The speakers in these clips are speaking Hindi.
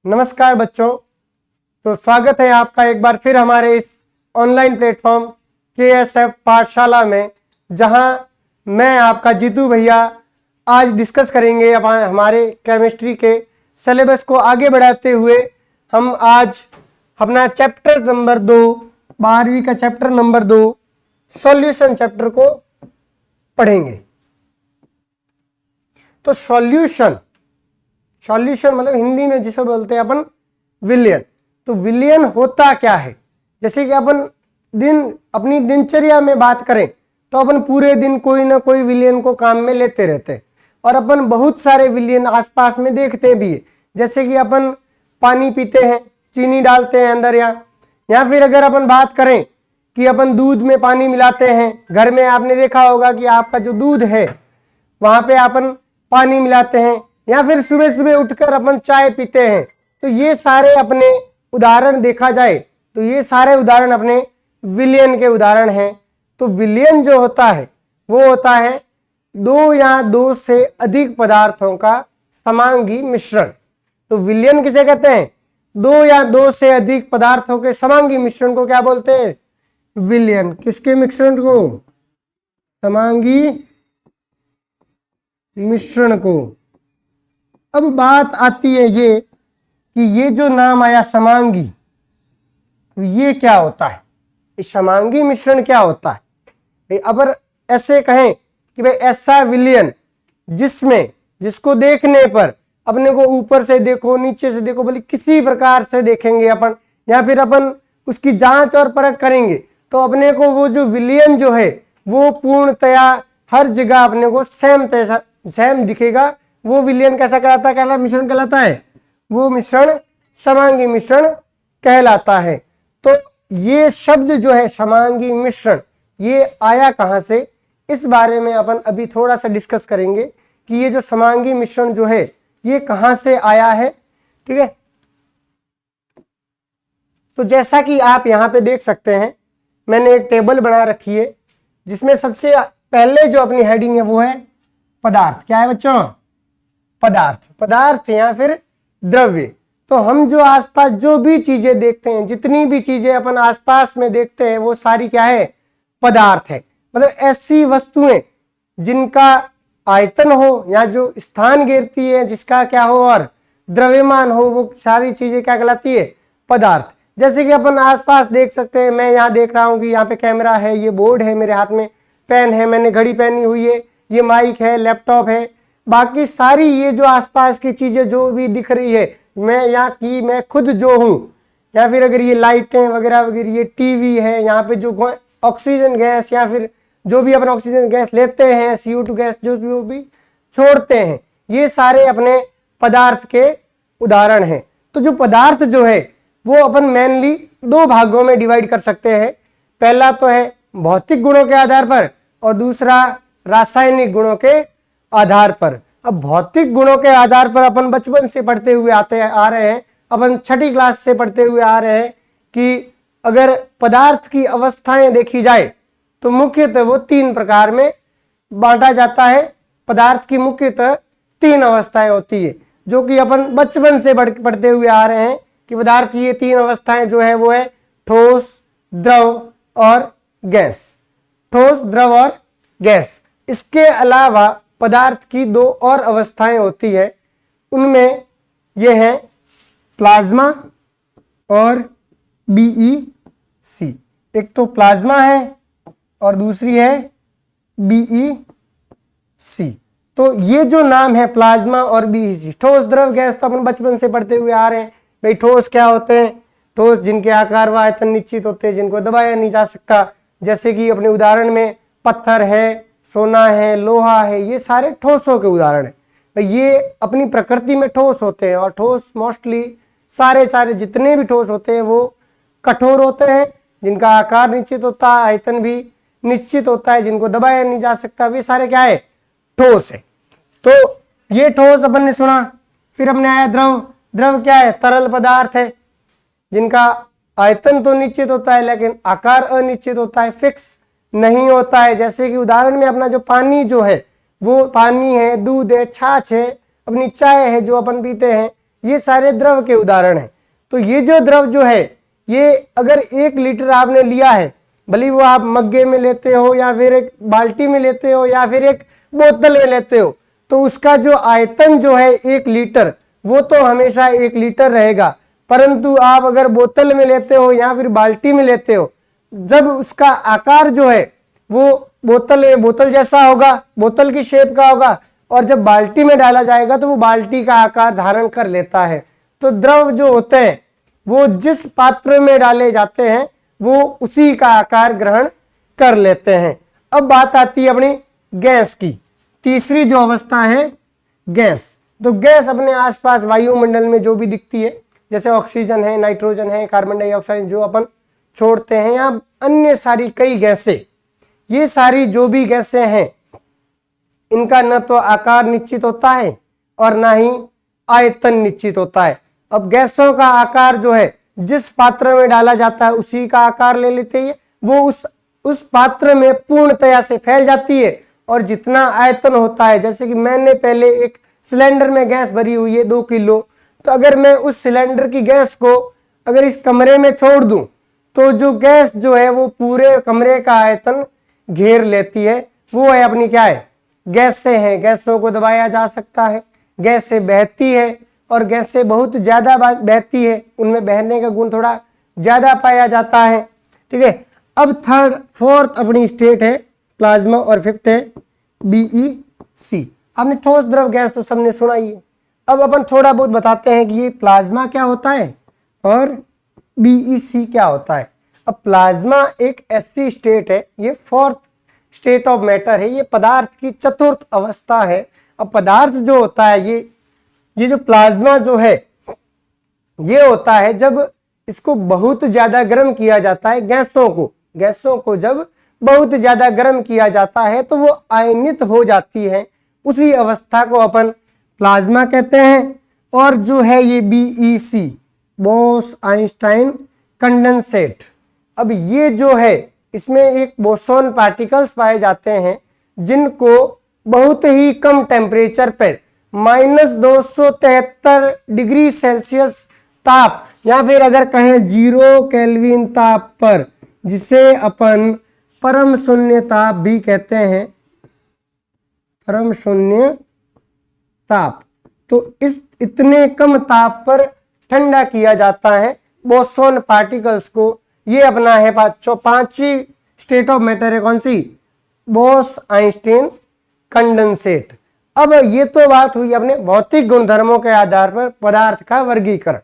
नमस्कार बच्चों। तो स्वागत है आपका एक बार फिर हमारे इस ऑनलाइन प्लेटफॉर्म KSF पाठशाला में, जहां मैं आपका जीतू भैया आज डिस्कस करेंगे हमारे केमिस्ट्री के सिलेबस को आगे बढ़ाते हुए। हम आज अपना चैप्टर नंबर 2, 12वीं का चैप्टर नंबर 2 सॉल्यूशन चैप्टर को पढ़ेंगे। तो सॉल्यूशन मतलब हिंदी में जिसे बोलते हैं अपन विलयन। तो विलयन होता क्या है? जैसे कि अपन अपनी दिनचर्या में बात करें तो अपन पूरे दिन कोई ना कोई विलयन को काम में लेते रहते हैं और अपन बहुत सारे विलयन आसपास में देखते भी है। जैसे कि अपन पानी पीते हैं, चीनी डालते हैं अंदर, या फिर अगर अपन बात करें कि अपन दूध में पानी मिलाते हैं। घर में आपने देखा होगा कि आपका जो दूध है वहां पे अपन पानी मिलाते हैं, या फिर सुबह सुबह उठकर अपन चाय पीते हैं। तो ये सारे अपने उदाहरण देखा जाए तो ये सारे उदाहरण अपने विलयन के उदाहरण हैं। तो विलयन जो होता है वो होता है दो या दो से अधिक पदार्थों का समांगी मिश्रण। तो विलयन किसे कहते हैं? दो या दो से अधिक पदार्थों के समांगी मिश्रण को क्या बोलते हैं? विलयन। किसके मिश्रण को? समांगी मिश्रण को। अब बात आती है ये कि ये जो नाम आया समांगी, ये क्या होता है? इस समांगी मिश्रण क्या होता है? अगर ऐसे कहें कि भाई ऐसा विलयन जिसको देखने पर अपने को ऊपर से देखो, नीचे से देखो, बोले किसी प्रकार से देखेंगे अपन, या फिर अपन उसकी जांच और परख करेंगे तो अपने को वो जो विलयन जो है वो पूर्णतया हर जगह अपने को सेम दिखेगा। वो विलयन कैसा कहलाता है? कहला मिश्रण कहलाता है। वो मिश्रण समांगी मिश्रण कहलाता है। तो ये शब्द जो है समांगी मिश्रण, ये आया कहां से, इस बारे में अपन अभी थोड़ा सा डिस्कस करेंगे कि ये जो समांगी मिश्रण जो है ये कहां से आया है। ठीक है, तो जैसा कि आप यहां पे देख सकते हैं, मैंने एक टेबल बना रखी है जिसमें सबसे पहले जो अपनी हेडिंग है वो है पदार्थ। क्या है बच्चों? पदार्थ या फिर द्रव्य। तो हम जो आसपास जो भी चीजें देखते हैं, जितनी भी चीजें अपन आसपास में देखते हैं, वो सारी क्या है? पदार्थ है। मतलब ऐसी वस्तुएं जिनका आयतन हो या जो स्थान घेरती है, जिसका क्या हो और द्रव्यमान हो, वो सारी चीजें क्या कहलाती है? पदार्थ। जैसे कि अपन आसपास देख सकते हैं, मैं यहाँ देख रहा हूँ कि यहाँ पे कैमरा है, ये बोर्ड है, मेरे हाथ में पेन है, मैंने घड़ी पहनी हुई है, ये माइक है, लैपटॉप है, बाकी सारी ये जो आसपास की चीजें जो भी दिख रही है, मैं खुद जो हूं, या फिर अगर ये लाइटें वगैरह वगैरह, ये टीवी है, यहाँ पे जो ऑक्सीजन गैस या फिर जो भी अपन ऑक्सीजन गैस लेते हैं, CO2 गैस जो भी छोड़ते हैं, ये सारे अपने पदार्थ के उदाहरण हैं। तो जो पदार्थ जो है वो अपन मेनली दो भागों में डिवाइड कर सकते हैं। पहला तो है भौतिक गुणों के आधार पर और दूसरा रासायनिक गुणों के आधार पर। अब भौतिक गुणों के आधार पर अपन बचपन से पढ़ते हुए आ रहे हैं, अपन 6ठी क्लास से पढ़ते हुए आ रहे हैं कि अगर पदार्थ की अवस्थाएं देखी जाए तो मुख्यतः वो 3 प्रकार में बांटा जाता है। पदार्थ की मुख्यतः 3 अवस्थाएं होती है, जो कि अपन बचपन से पढ़ते हुए आ रहे हैं कि पदार्थ की ये 3 अवस्थाएं जो है वो है ठोस, द्रव और गैस। ठोस, द्रव और गैस। इसके अलावा पदार्थ की 2 और अवस्थाएं होती है, उनमें यह है प्लाज्मा और BEC। एक तो प्लाज्मा है और दूसरी है BEC। तो ये जो नाम है प्लाज्मा और BEC, ठोस, द्रव, गैस, तो अपन बचपन से पढ़ते हुए आ रहे हैं। भाई ठोस क्या होते हैं? ठोस जिनके आकार व आयतन निश्चित होते हैं, जिनको दबाया नहीं जा सकता। जैसे कि अपने उदाहरण में पत्थर है, सोना है, लोहा है, ये सारे ठोसों के उदाहरण हैं। ये अपनी प्रकृति में ठोस होते हैं और ठोस मोस्टली सारे जितने भी ठोस होते हैं वो कठोर होते हैं, जिनका आकार निश्चित होता है, आयतन भी निश्चित होता है, जिनको दबाया नहीं जा सकता, वे सारे क्या है? ठोस है। तो ये ठोस अपन ने सुना। फिर अपने आया द्रव। द्रव क्या है? तरल पदार्थ है, जिनका आयतन तो निश्चित होता है लेकिन आकार अनिश्चित होता है, फिक्स नहीं होता है। जैसे कि उदाहरण में अपना जो पानी जो है वो पानी है, दूध है, छाछ है, अपनी चाय है जो अपन पीते हैं, ये सारे द्रव के उदाहरण हैं। तो ये जो द्रव जो है, ये अगर 1 लीटर आपने लिया है, भले वो आप मग्गे में लेते हो या फिर एक बाल्टी में लेते हो या फिर एक बोतल में लेते हो, तो उसका जो आयतन जो है 1 लीटर, वो तो हमेशा 1 लीटर रहेगा। परंतु आप अगर बोतल में लेते हो या फिर बाल्टी में लेते हो, जब उसका आकार जो है वो बोतल जैसा होगा, बोतल की शेप का होगा, और जब बाल्टी में डाला जाएगा तो वो बाल्टी का आकार धारण कर लेता है। तो द्रव जो होते हैं वो जिस पात्र में डाले जाते हैं वो उसी का आकार ग्रहण कर लेते हैं। अब बात आती है अपनी गैस की। तीसरी जो अवस्था है गैस। तो गैस अपने आसपास वायुमंडल में जो भी दिखती है, जैसे ऑक्सीजन है, नाइट्रोजन है, कार्बन डाइऑक्साइड जो अपन छोड़ते हैं, या अन्य सारी कई गैसें, ये सारी जो भी गैसें हैं, इनका न तो आकार निश्चित होता है और ना ही आयतन निश्चित होता है। अब गैसों का आकार जो है जिस पात्र में डाला जाता है उसी का आकार ले लेते हैं, वो उस पात्र में पूर्णतया से फैल जाती है। और जितना आयतन होता है, जैसे कि मैंने पहले एक सिलेंडर में गैस भरी हुई है 2 किलो, तो अगर मैं उस सिलेंडर की गैस को अगर इस कमरे में छोड़ दूं तो जो गैस जो है वो पूरे कमरे का आयतन घेर लेती है। वो है अपनी क्या है, गैस से है। गैसों को दबाया जा सकता है, गैस से बहती है, और गैस से बहुत ज्यादा बहती है, उनमें बहने का गुण थोड़ा ज्यादा पाया जाता है। ठीक है। अब फोर्थ अपनी स्टेट है प्लाज्मा, और फिफ्थ है BEC। आपने ठोस द्रव गैस तो सबने सुना ही है। अब अपन थोड़ा बहुत बताते हैं कि ये प्लाज्मा क्या होता है और BEC क्या होता है। अब प्लाज्मा एक ऐसी स्टेट है, ये फोर्थ स्टेट ऑफ मैटर है, ये पदार्थ की चतुर्थ अवस्था है। अब पदार्थ जो होता है, ये जो प्लाज्मा जो है, ये होता है जब इसको बहुत ज्यादा गर्म किया जाता है, गैसों को जब बहुत ज्यादा गर्म किया जाता है तो वो आयनित हो जाती है, उसी अवस्था को अपन प्लाज्मा कहते हैं। और जो है ये BEC, बोस-आइंस्टाइन कंडेंसेट। अब ये जो है, इसमें एक बोसोन पार्टिकल्स पाए जाते हैं जिनको बहुत ही कम टेम्परेचर पर -273 डिग्री सेल्सियस ताप, या फिर अगर कहें 0 केल्विन ताप पर, जिसे अपन परम शून्य ताप भी कहते हैं, परम शून्य ताप, तो इस इतने कम ताप पर ठंडा किया जाता है बोसोन पार्टिकल्स को। ये अपना है पांचवी स्टेट ऑफ मैटर है, कौन सी, बोस-आइंस्टाइन कंडेंसेट। अब ये तो बात हुई अपने भौतिक गुणधर्मों के आधार पर पदार्थ का वर्गीकरण।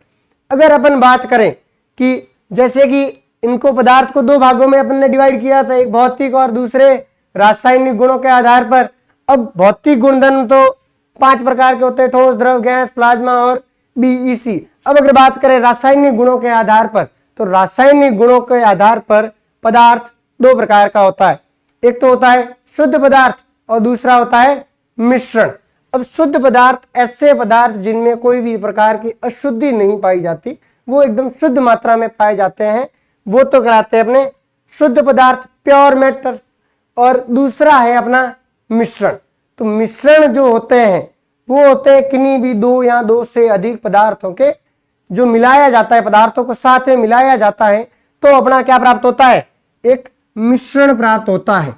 अगर अपन बात करें कि जैसे कि इनको पदार्थ को 2 भागों में अपन ने डिवाइड किया था, एक भौतिक और दूसरे रासायनिक गुणों के आधार पर। अब भौतिक गुणधर्म तो 5 प्रकार के होते हैं, ठोस, द्रव, गैस, प्लाज्मा और BEC। अब अगर बात करें रासायनिक गुणों के आधार पर, तो रासायनिक गुणों के आधार पर पदार्थ 2 प्रकार का होता है। एक तो होता है शुद्ध पदार्थ और दूसरा होता है मिश्रण। अब शुद्ध पदार्थ ऐसे पदार्थ जिनमें कोई भी प्रकार की अशुद्धि नहीं पाई जाती, वो एकदम शुद्ध मात्रा में पाए जाते हैं, वो तो कहलाते हैं अपने शुद्ध पदार्थ, प्योर मैटर। और दूसरा है अपना मिश्रण। तो मिश्रण जो होते हैं वो होते हैं किन्हीं भी 2 या 2 से अधिक पदार्थों के जो मिलाया जाता है, पदार्थों को साथ में मिलाया जाता है, तो अपना क्या प्राप्त होता है, एक मिश्रण प्राप्त होता है।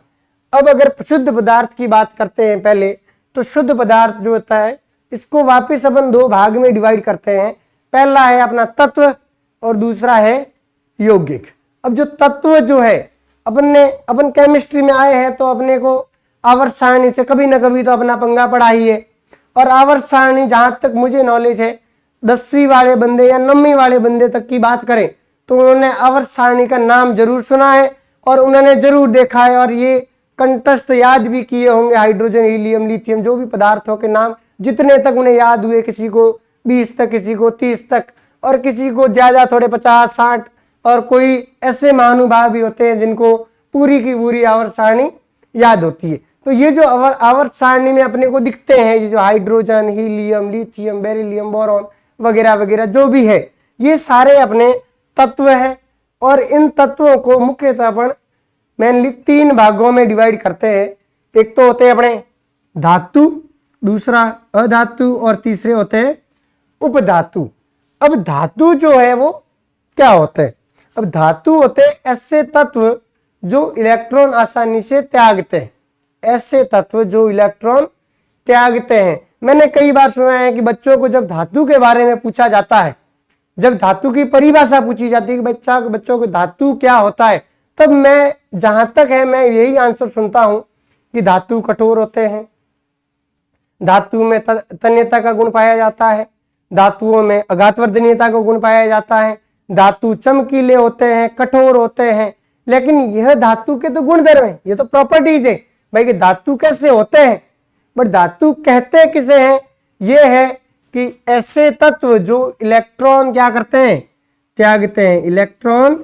अब अगर शुद्ध पदार्थ की बात करते हैं पहले, तो शुद्ध पदार्थ जो होता है इसको वापस अपन 2 भाग में डिवाइड करते हैं। पहला है अपना तत्व और दूसरा है यौगिक। अब जो तत्व जो है, अपन केमिस्ट्री में आए हैं तो अपने को आवर्त सारणी से कभी ना कभी तो अपना पंगा पड़ा ही है। और आवर्त सारणी जहां तक मुझे नॉलेज है, 10वीं वाले बंदे या 9वीं वाले बंदे तक की बात करें तो उन्होंने आवर्त सारणी का नाम जरूर सुना है और उन्होंने जरूर देखा है, और ये कंठस्थ याद भी किए होंगे। हाइड्रोजन, हीलियम, लिथियम, जो भी पदार्थों के नाम जितने तक उन्हें याद हुए, किसी को 20 तक, किसी को 30 तक, और किसी को ज्यादा थोड़े 50-60, और कोई ऐसे महानुभाव भी होते हैं जिनको पूरी की पूरी आवर्त सारणी याद होती है। तो ये जो आवर्त सारणी में अपने को दिखते हैं, ये जो hydrogen, helium, lithium, beryllium, boron वगैरह वगैरह जो भी है, ये सारे अपने तत्व है। और इन तत्वों को मुख्यतः अपन मेनली 3 भागों में डिवाइड करते हैं। एक तो होते हैं अपने धातु, दूसरा अधातु और तीसरे होते हैं उपधातु। अब धातु जो है वो क्या होते हैं? अब धातु होते हैं ऐसे तत्व जो इलेक्ट्रॉन आसानी से त्यागते हैं, ऐसे तत्व जो इलेक्ट्रॉन त्यागते हैं। मैंने कई बार सुना है कि बच्चों को जब धातु के बारे में पूछा जाता है, जब धातु की परिभाषा पूछी जाती है कि बच्चों को धातु क्या होता है, तब मैं जहां तक है मैं यही आंसर सुनता हूं कि धातु कठोर होते हैं, धातु में तन्यता का गुण पाया जाता है, धातुओं में अघातवर्धनीयता का गुण पाया जाता है, धातु चमकीले होते हैं, कठोर होते हैं। लेकिन यह धातु के तो गुणधर्म है, ये तो प्रॉपर्टीज है भाई कि धातु कैसे होते हैं। बट धातु कहते किसे हैं? ये है कि ऐसे तत्व जो इलेक्ट्रॉन क्या करते हैं? त्यागते हैं, इलेक्ट्रॉन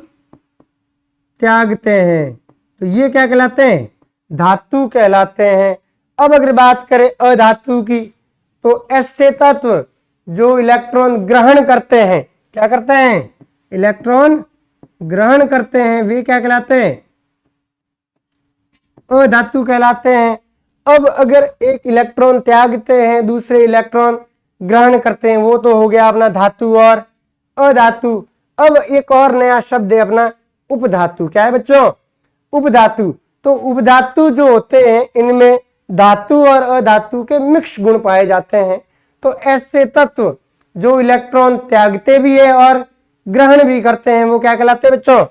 त्यागते हैं, तो ये क्या कहलाते हैं? धातु कहलाते हैं। अब अगर बात करें अधातु की, तो ऐसे तत्व जो इलेक्ट्रॉन ग्रहण करते हैं, क्या करते हैं? इलेक्ट्रॉन ग्रहण करते हैं, वे क्या कहलाते हैं? अधातु कहलाते हैं। अब अगर एक इलेक्ट्रॉन त्यागते हैं, दूसरे इलेक्ट्रॉन ग्रहण करते हैं, वो तो हो गया अपना धातु और अधातु। अब एक और नया शब्द है अपना उपधातु। क्या है बच्चों? उपधातु। तो उपधातु जो होते हैं इनमें धातु और अधातु के मिक्स गुण पाए जाते हैं। तो ऐसे तत्व जो इलेक्ट्रॉन त्यागते भी है और ग्रहण भी करते हैं, वो क्या कहलाते हैं बच्चों?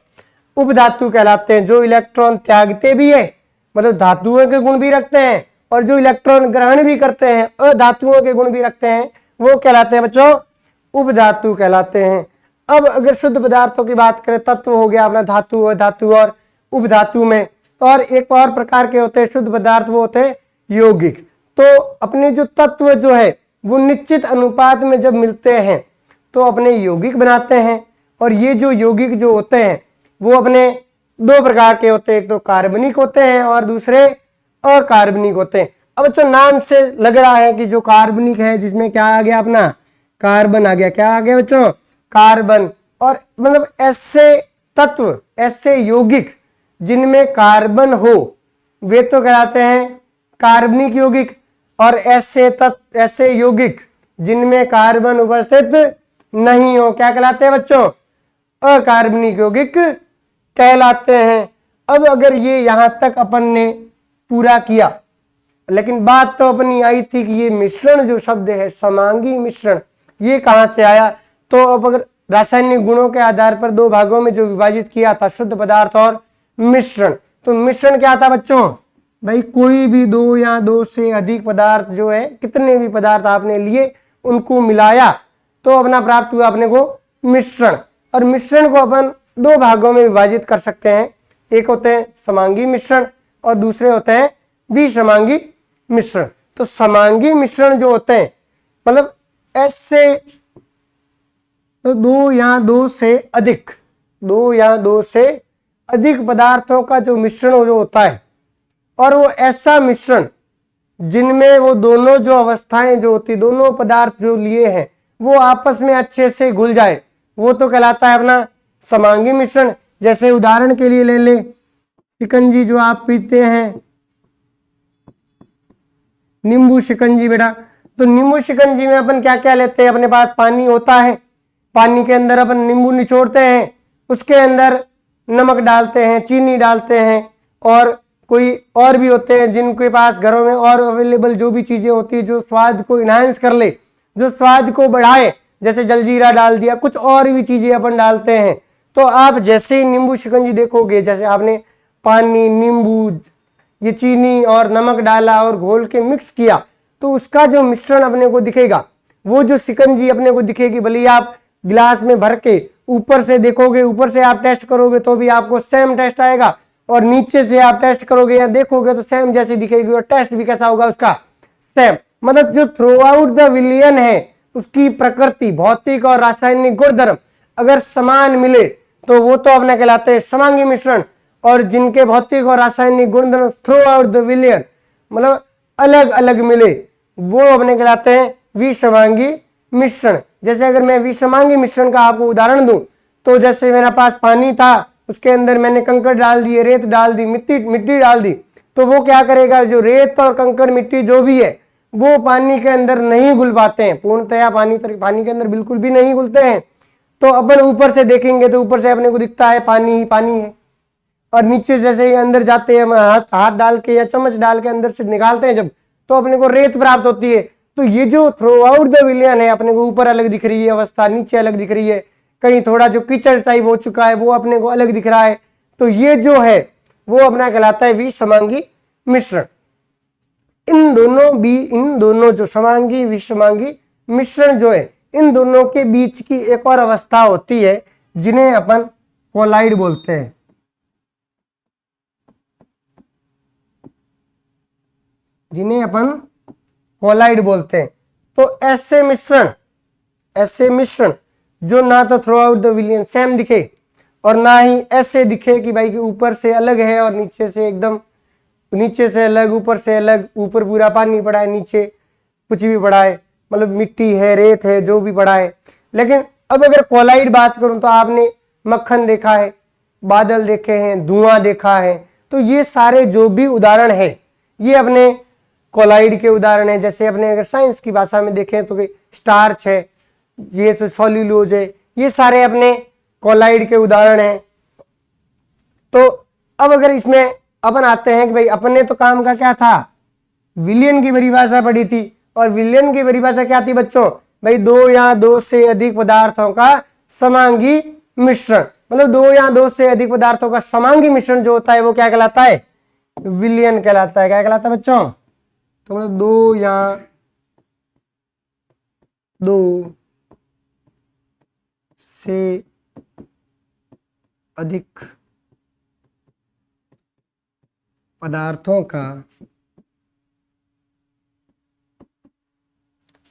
उपधातु कहलाते हैं। जो इलेक्ट्रॉन त्यागते भी है, मतलब धातुओं के गुण भी रखते हैं, और जो इलेक्ट्रॉन ग्रहण भी करते हैं, अधातुओं के गुण भी रखते हैं, वो कहलाते हैं बच्चों उपधातु कहलाते हैं। अब अगर शुद्ध पदार्थों की बात करें, तत्व हो गया अपना धातु, अधातु और उपधातु में, और एक और प्रकार के होते हैं शुद्ध पदार्थ, वो होते हैं यौगिक। तो अपने जो तत्व जो है वो निश्चित अनुपात में जब मिलते हैं तो अपने यौगिक बनाते हैं। और ये जो यौगिक जो होते हैं वो अपने दो प्रकार के होते हैं, एक तो कार्बनिक होते हैं और दूसरे अकार्बनिक होते हैं। अब बच्चों नाम से लग रहा है कि जो कार्बनिक है जिसमें क्या आ गया अपना? कार्बन आ गया। क्या आ गया बच्चों? कार्बन। और मतलब ऐसे तत्व, ऐसे यौगिक जिनमें कार्बन हो, वे तो कहलाते हैं कार्बनिक यौगिक। और ऐसे यौगिक जिनमें कार्बन उपस्थित नहीं हो, क्या कहलाते हैं बच्चों? अकार्बनिक यौगिक कहलाते हैं। अब अगर ये यहां तक अपन ने पूरा किया, लेकिन बात तो अपनी आई थी कि ये मिश्रण जो शब्द है, समांगी मिश्रण, ये कहां से आया? तो अब अगर रासायनिक गुणों के आधार पर दो भागों में जो विभाजित किया था, शुद्ध पदार्थ और मिश्रण, तो मिश्रण क्या था बच्चों? भाई कोई भी दो या दो से अधिक पदार्थ जो है, कितने भी पदार्थ आपने लिए उनको मिलाया तो अपना प्राप्त हुआ अपने को मिश्रण। और मिश्रण को अपन दो भागों में विभाजित कर सकते हैं, एक होते हैं समांगी मिश्रण और दूसरे होते हैं विसमांगी मिश्रण। तो समांगी मिश्रण जो होते हैं, मतलब ऐसे तो दो या दो से अधिक पदार्थों का जो मिश्रण जो होता है, और वो ऐसा मिश्रण जिनमें वो दोनों जो अवस्थाएं जो होती, दोनों पदार्थ जो लिए हैं वो आपस में अच्छे से घुल जाए, वो तो कहलाता है अपना समांगी मिश्रण। जैसे उदाहरण के लिए ले ले शिकंजी जो आप पीते हैं, नींबू शिकंजी बेटा, तो नींबू शिकंजी में अपन क्या क्या लेते हैं? अपने पास पानी होता है, पानी के अंदर अपन नींबू निचोड़ते हैं, उसके अंदर नमक डालते हैं, चीनी डालते हैं, और कोई और भी होते हैं जिनके पास घरों में और अवेलेबल जो भी चीजें होती है जो स्वाद को इनहांस कर ले, जो स्वाद को बढ़ाए, जैसे जलजीरा डाल दिया, कुछ और भी चीजें अपन डालते हैं। तो आप जैसे ही नींबू शिकंजी देखोगे, जैसे आपने पानी, नींबू, ये चीनी और नमक डाला और घोल के मिक्स किया, तो उसका जो मिश्रण अपने को दिखेगा, वो जो शिकंजी अपने को दिखेगी, भले आप गिलास में भर के ऊपर से देखोगे, ऊपर से आप टेस्ट करोगे तो भी आपको सेम टेस्ट आएगा, और नीचे से आप टेस्ट करोगे या देखोगे तो सेम जैसी दिखेगी, और टेस्ट भी कैसा होगा उसका? सेम। मतलब जो थ्रू आउट द विलियन है, उसकी प्रकृति, भौतिक और रासायनिक गुणधर्म अगर समान मिले तो वो तो अपने कहलाते हैं समांगी मिश्रण। और जिनके भौतिक और रासायनिक गुणधर्म थ्रू आउट द विलियन मतलब अलग अलग मिले, वो अपने कहलाते हैं विसमांगी मिश्रण। जैसे अगर मैं विसमांगी मिश्रण का आपको उदाहरण दूं, तो जैसे मेरे पास पानी था, उसके अंदर मैंने कंकड़ डाल दिए, रेत डाल दी, मिट्टी डाल दी, तो वो क्या करेगा? जो रेत और कंकड़ मिट्टी जो भी है वो पानी के अंदर नहीं घुल पाते हैं, पूर्णतया पानी के अंदर बिल्कुल भी नहीं घुलते हैं। तो अपन ऊपर से देखेंगे तो ऊपर से अपने को दिखता है पानी ही पानी है, और नीचे जैसे ही अंदर जाते हैं, हाथ डाल के या चम्मच डाल के अंदर से निकालते हैं जब, तो अपने को रेत प्राप्त होती है। तो ये जो थ्रू आउट द विलियन है, अपने को ऊपर अलग दिख रही है अवस्था, नीचे अलग दिख रही है, कहीं थोड़ा जो कीचड़ टाइप हो चुका है वो अपने को अलग दिख रहा है। तो ये जो है वो अपना कहलाता है विषमांगी मिश्रण। इन दोनों जो समांगी विषमांगी मिश्रण जो है, इन दोनों के बीच की एक और अवस्था होती है जिन्हें अपन कोलाइड बोलते हैं। जिन्हें अपन कोलाइड बोलते हैं। तो ऐसे मिश्रण जो ना तो थ्रू आउट द विलियन सेम दिखे और ना ही ऐसे दिखे कि भाई कि ऊपर से अलग है और नीचे से एकदम, नीचे से अलग ऊपर से अलग, ऊपर पूरा पानी पड़ा है नीचे कुछ भी पड़ा है, मतलब मिट्टी है रेत है जो भी पड़ा है। लेकिन अब अगर कोलाइड बात करूं तो आपने मक्खन देखा है, बादल देखे हैं, धुआं देखा है, तो ये सारे जो भी उदाहरण है ये अपने कोलाइड के उदाहरण है। जैसे अपने अगर साइंस की भाषा में देखें तो स्टार्च है, ये सॉल्यूलोज है, ये सारे अपने कोलाइड के उदाहरण हैं। तो अब अगर इसमें अपन आते हैं कि भाई अपने तो काम का क्या था, विलियन की परिभाषा पढ़ी थी, और विलियन की परिभाषा क्या थी बच्चों, भाई दो या दो से अधिक पदार्थों का समांगी मिश्रण, मतलब दो या दो से अधिक पदार्थों का समांगी मिश्रण जो होता है वो क्या कहलाता है, विलियन कहलाता है। क्या कहलाता है बच्चों, तो मतलब दो या दो से अधिक पदार्थों का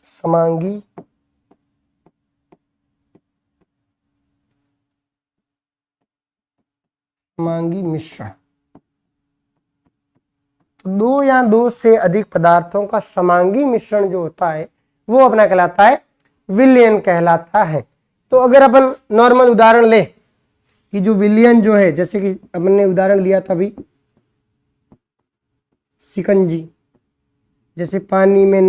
समांगी मिश्रण। तो दो या दो से अधिक पदार्थों का समांगी मिश्रण जो होता है वो अपना कहलाता है विलियन कहलाता है। तो अगर अपन नॉर्मल उदाहरण ले कि जो विलियन जो है, जैसे कि अपन ने उदाहरण लिया था अभी शिकंजी, जैसे पानी में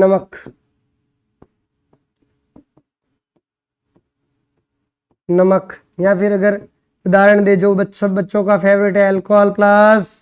नमक, या फिर अगर उदाहरण दे जो सब बच्चों का फेवरेट है अल्कोहल प्लस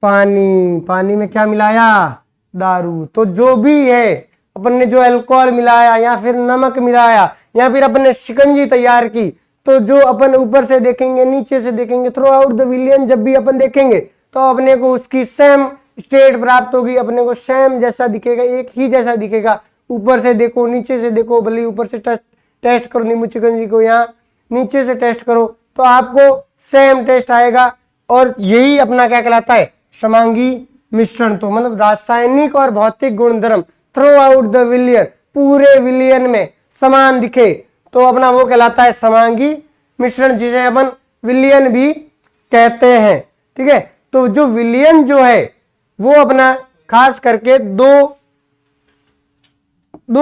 पानी में क्या मिलाया, दारू। तो जो भी है अपन ने जो अल्कोहल मिलाया या फिर नमक मिलाया या फिर अपन ने शिकंजी तैयार की, तो जो अपन ऊपर से देखेंगे नीचे से देखेंगे थ्रू आउट द विलियन जब भी अपन देखेंगे तो अपने को उसकी सेम स्टेट प्राप्त होगी, अपने को सेम जैसा दिखेगा, एक ही जैसा दिखेगा। ऊपर से देखो नीचे से देखो, भले ऊपर से टेस्ट करो नींबू चिकंजी को, यहाँ नीचे से टेस्ट करो तो आपको सेम टेस्ट आएगा। और यही अपना क्या कहलाता है, समांगी मिश्रण। तो मतलब रासायनिक और भौतिक गुणधर्म थ्रू आउट द विलियन, पूरे विलियन में समान दिखे तो अपना वो कहलाता है समांगी मिश्रण, जिसे अपन विलियन भी कहते हैं। ठीक है, तो जो विलियन जो है वो अपना खास करके दो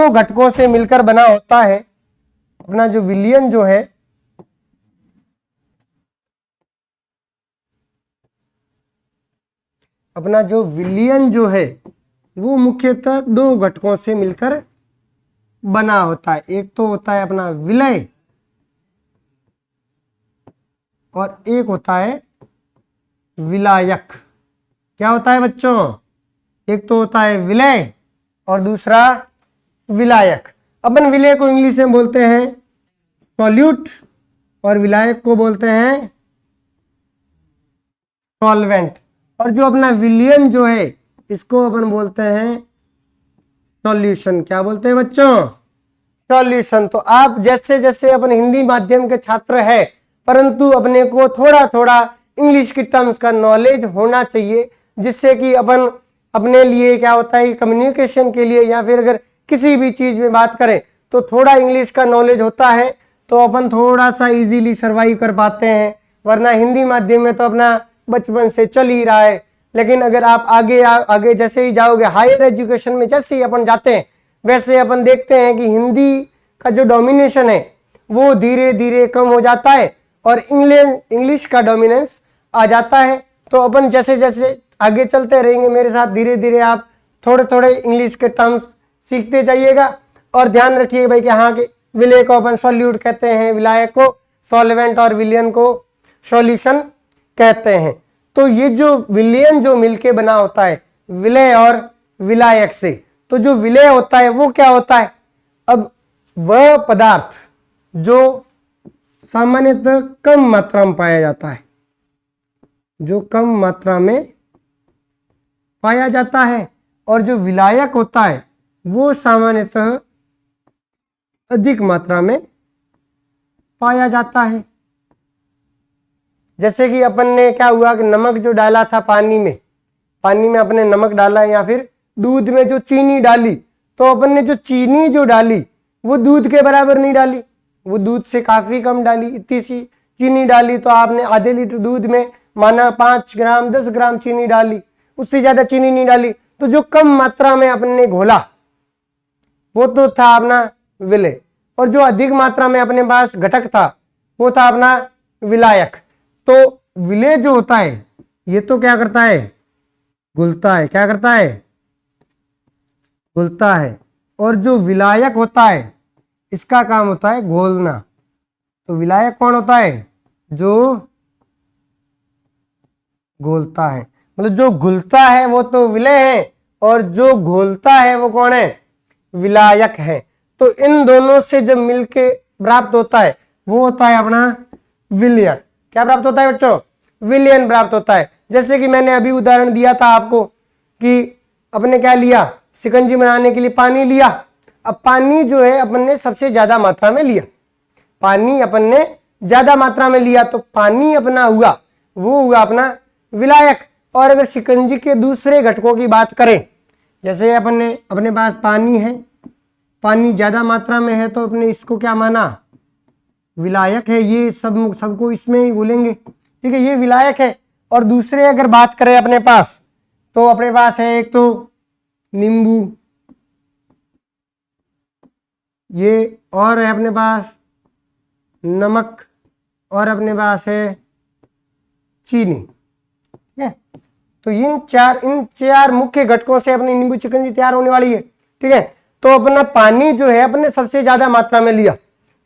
घटकों से मिलकर बना होता है। अपना जो विलियन जो है वो मुख्यतः दो घटकों से मिलकर बना होता है। एक तो होता है अपना विलय और एक होता है विलायक। क्या होता है बच्चों, एक तो होता है विलय और दूसरा विलायक। अपन विलय को इंग्लिश में बोलते हैं सॉल्यूट और विलायक को बोलते हैं सॉल्वेंट। और जो अपना विलियन जो है इसको अपन बोलते हैं सॉल्यूशन। क्या बोलते हैं बच्चों, सॉल्यूशन। तो आप जैसे जैसे अपन हिंदी माध्यम के छात्र हैं, परंतु अपने को थोड़ा थोड़ा इंग्लिश की टर्म्स का नॉलेज होना चाहिए, जिससे कि अपन अपने लिए क्या होता है कम्युनिकेशन के लिए या फिर अगर किसी भी चीज में बात करें तो थोड़ा इंग्लिश का नॉलेज होता है तो अपन थोड़ा सा इजीली सर्वाइव कर पाते हैं। वरना हिंदी माध्यम में तो अपना बचपन से चल ही रहा है। लेकिन अगर आप आगे जैसे ही जाओगे, हायर एजुकेशन में जैसे ही अपन जाते हैं, वैसे अपन देखते हैं कि हिंदी का जो डोमिनेशन है वो धीरे धीरे कम हो जाता है और इंग्लिश का डोमिनेंस आ जाता है। तो अपन जैसे जैसे आगे चलते रहेंगे मेरे साथ, धीरे धीरे आप थोड़े थोड़े इंग्लिश के टर्म्स सीखते जाइएगा और ध्यान रखिए भाई कि हाँ कि विलय को अपन सॉल्यूट कहते हैं, विलायक को सॉल्वेंट और विलयन को सॉल्यूशन कहते हैं। तो ये जो विलयन जो मिलके बना होता है विलय और विलायक से, तो जो विलय होता है वो क्या होता है? अब वह पदार्थ जो सामान्यतः कम मात्रा में पाया जाता है, जो कम मात्रा में पाया जाता है, और जो विलायक होता है वो सामान्यतः अधिक मात्रा में पाया जाता है। जैसे कि अपन ने क्या हुआ कि नमक जो डाला था पानी में अपने नमक डाला या फिर दूध में जो चीनी डाली, तो अपन ने जो चीनी जो डाली वो दूध के बराबर नहीं डाली, वो दूध से काफी कम डाली। इतनी सी चीनी डाली तो आपने आधे लीटर दूध में माना 5 ग्राम 10 ग्राम चीनी डाली, उससे ज्यादा चीनी नहीं डाली। तो जो कम मात्रा में अपन ने घोला वो तो था अपना विलय, और जो अधिक मात्रा में अपने पास घटक था वो था अपना विलायक। तो विलय जो होता है ये तो क्या करता है? घुलता है। क्या करता है? घुलता है। और जो विलायक होता है इसका काम होता है घोलना। तो विलायक कौन होता है? जो घोलता है। मतलब जो घुलता है वो तो विलय है, और जो घोलता है वो कौन है? विलायक है। तो इन दोनों से जब मिलके प्राप्त होता है वो होता है अपना विलयन। क्या प्राप्त होता है बच्चों? विलयन प्राप्त होता है। जैसे कि मैंने अभी उदाहरण दिया था आपको कि अपने क्या लिया, शिकंजी बनाने के लिए पानी लिया। अब पानी जो है अपन ने सबसे ज्यादा मात्रा में लिया, पानी अपन ने ज्यादा मात्रा में लिया, तो पानी अपना हुआ वो हुआ अपना विलायक। और अगर शिकंजी के दूसरे घटकों की बात करें, जैसे अपन ने अपने पास पानी है, पानी ज्यादा मात्रा में है, तो अपने इसको क्या माना? विलायक है। ये सबको इसमें ही घुलेंगे, ठीक है, ये विलायक है। और दूसरे अगर बात करें अपने पास, तो अपने पास है एक तो नींबू, ये और है अपने पास नमक, और अपने पास है चीनी, ठीक है। तो इन चार मुख्य घटकों से अपनी नींबू शिकंजी तैयार होने वाली है, ठीक है। तो अपना पानी जो है अपने सबसे ज्यादा मात्रा में लिया,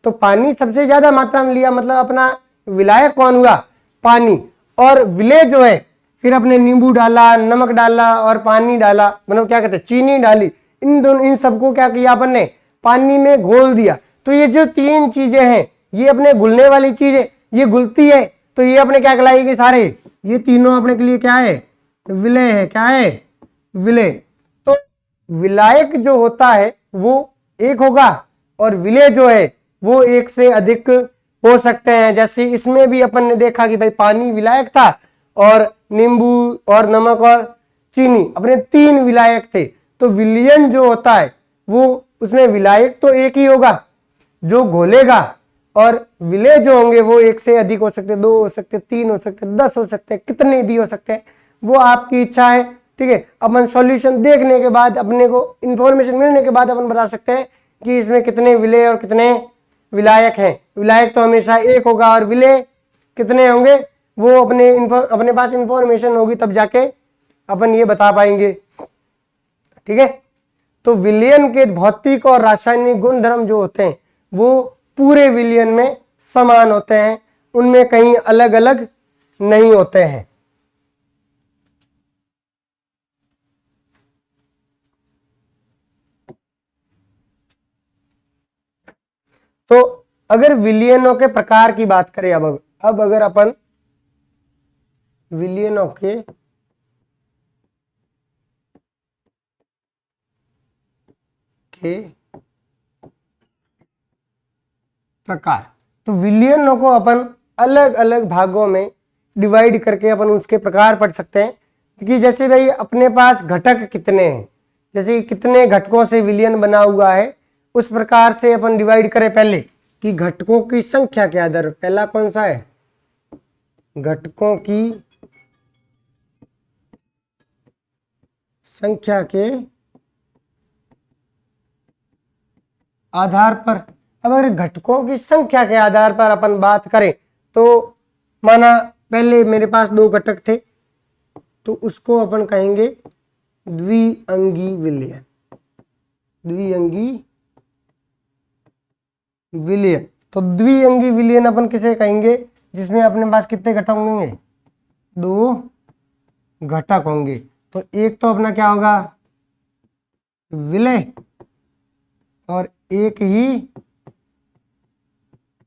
तो पानी सबसे ज्यादा मात्रा में लिया मतलब अपना विलायक कौन हुआ? पानी। और विलय जो है फिर अपने नींबू डाला, नमक डाला और पानी डाला, मतलब क्या कहते हैं चीनी डाली, इन सबको क्या किया अपन ने? पानी में घोल दिया। तो ये जो 3 चीजें हैं ये अपने घुलने वाली चीज है, ये घुलती है, तो ये अपने क्या कहलाएगी? सारे ये तीनों अपने के लिए क्या है? विलय है। क्या है? विलय। तो विलायक जो होता है वो एक होगा, और विलय जो है वो एक से अधिक हो सकते हैं। जैसे इसमें भी अपन ने देखा कि भाई पानी विलायक था, और नींबू और नमक और चीनी अपने 3 विलायक थे। तो विलयन जो होता है वो उसमें विलायक तो एक ही होगा जो घोलेगा, और विलय जो होंगे वो एक से अधिक हो सकते, 2 हो सकते, 3 हो सकते, 10 हो सकते, कितने भी हो सकते हैं, वो आपकी इच्छा है, ठीक है। अपन सॉल्यूशन देखने के बाद, अपने को इंफॉर्मेशन मिलने के बाद अपन बता सकते हैं कि इसमें कितने विलय और कितने विलायक हैं। विलायक तो हमेशा एक होगा, और विलय कितने होंगे वो अपने पास इंफॉर्मेशन होगी तब जाके अपन ये बता पाएंगे, ठीक है। तो विलयन के भौतिक और रासायनिक गुणधर्म जो होते हैं वो पूरे विलयन में समान होते हैं, उनमें कहीं अलग अलग नहीं होते हैं। तो अगर विलयनों के प्रकार की बात करें, अब अगर अपन विलयनों के प्रकार, तो विलयनों को अपन अलग अलग भागों में डिवाइड करके अपन उसके प्रकार पढ़ सकते हैं कि जैसे भाई अपने पास घटक कितने हैं, जैसे कितने घटकों से विलयन बना हुआ है, उस प्रकार से अपन डिवाइड करें पहले कि घटकों की संख्या के आधार। पहला कौन सा है? घटकों की संख्या के आधार पर। अब अगर घटकों की संख्या के आधार पर अपन बात करें तो माना पहले मेरे पास 2 घटक थे, तो उसको अपन कहेंगे द्विअंगी विलयन, द्विअंगी विलयन। तो द्विअंगी विलयन अपन किसे कहेंगे, जिसमें अपने पास कितने घटक होंगे, 2 घटक होंगे। तो एक तो अपना क्या होगा, विलय, और एक ही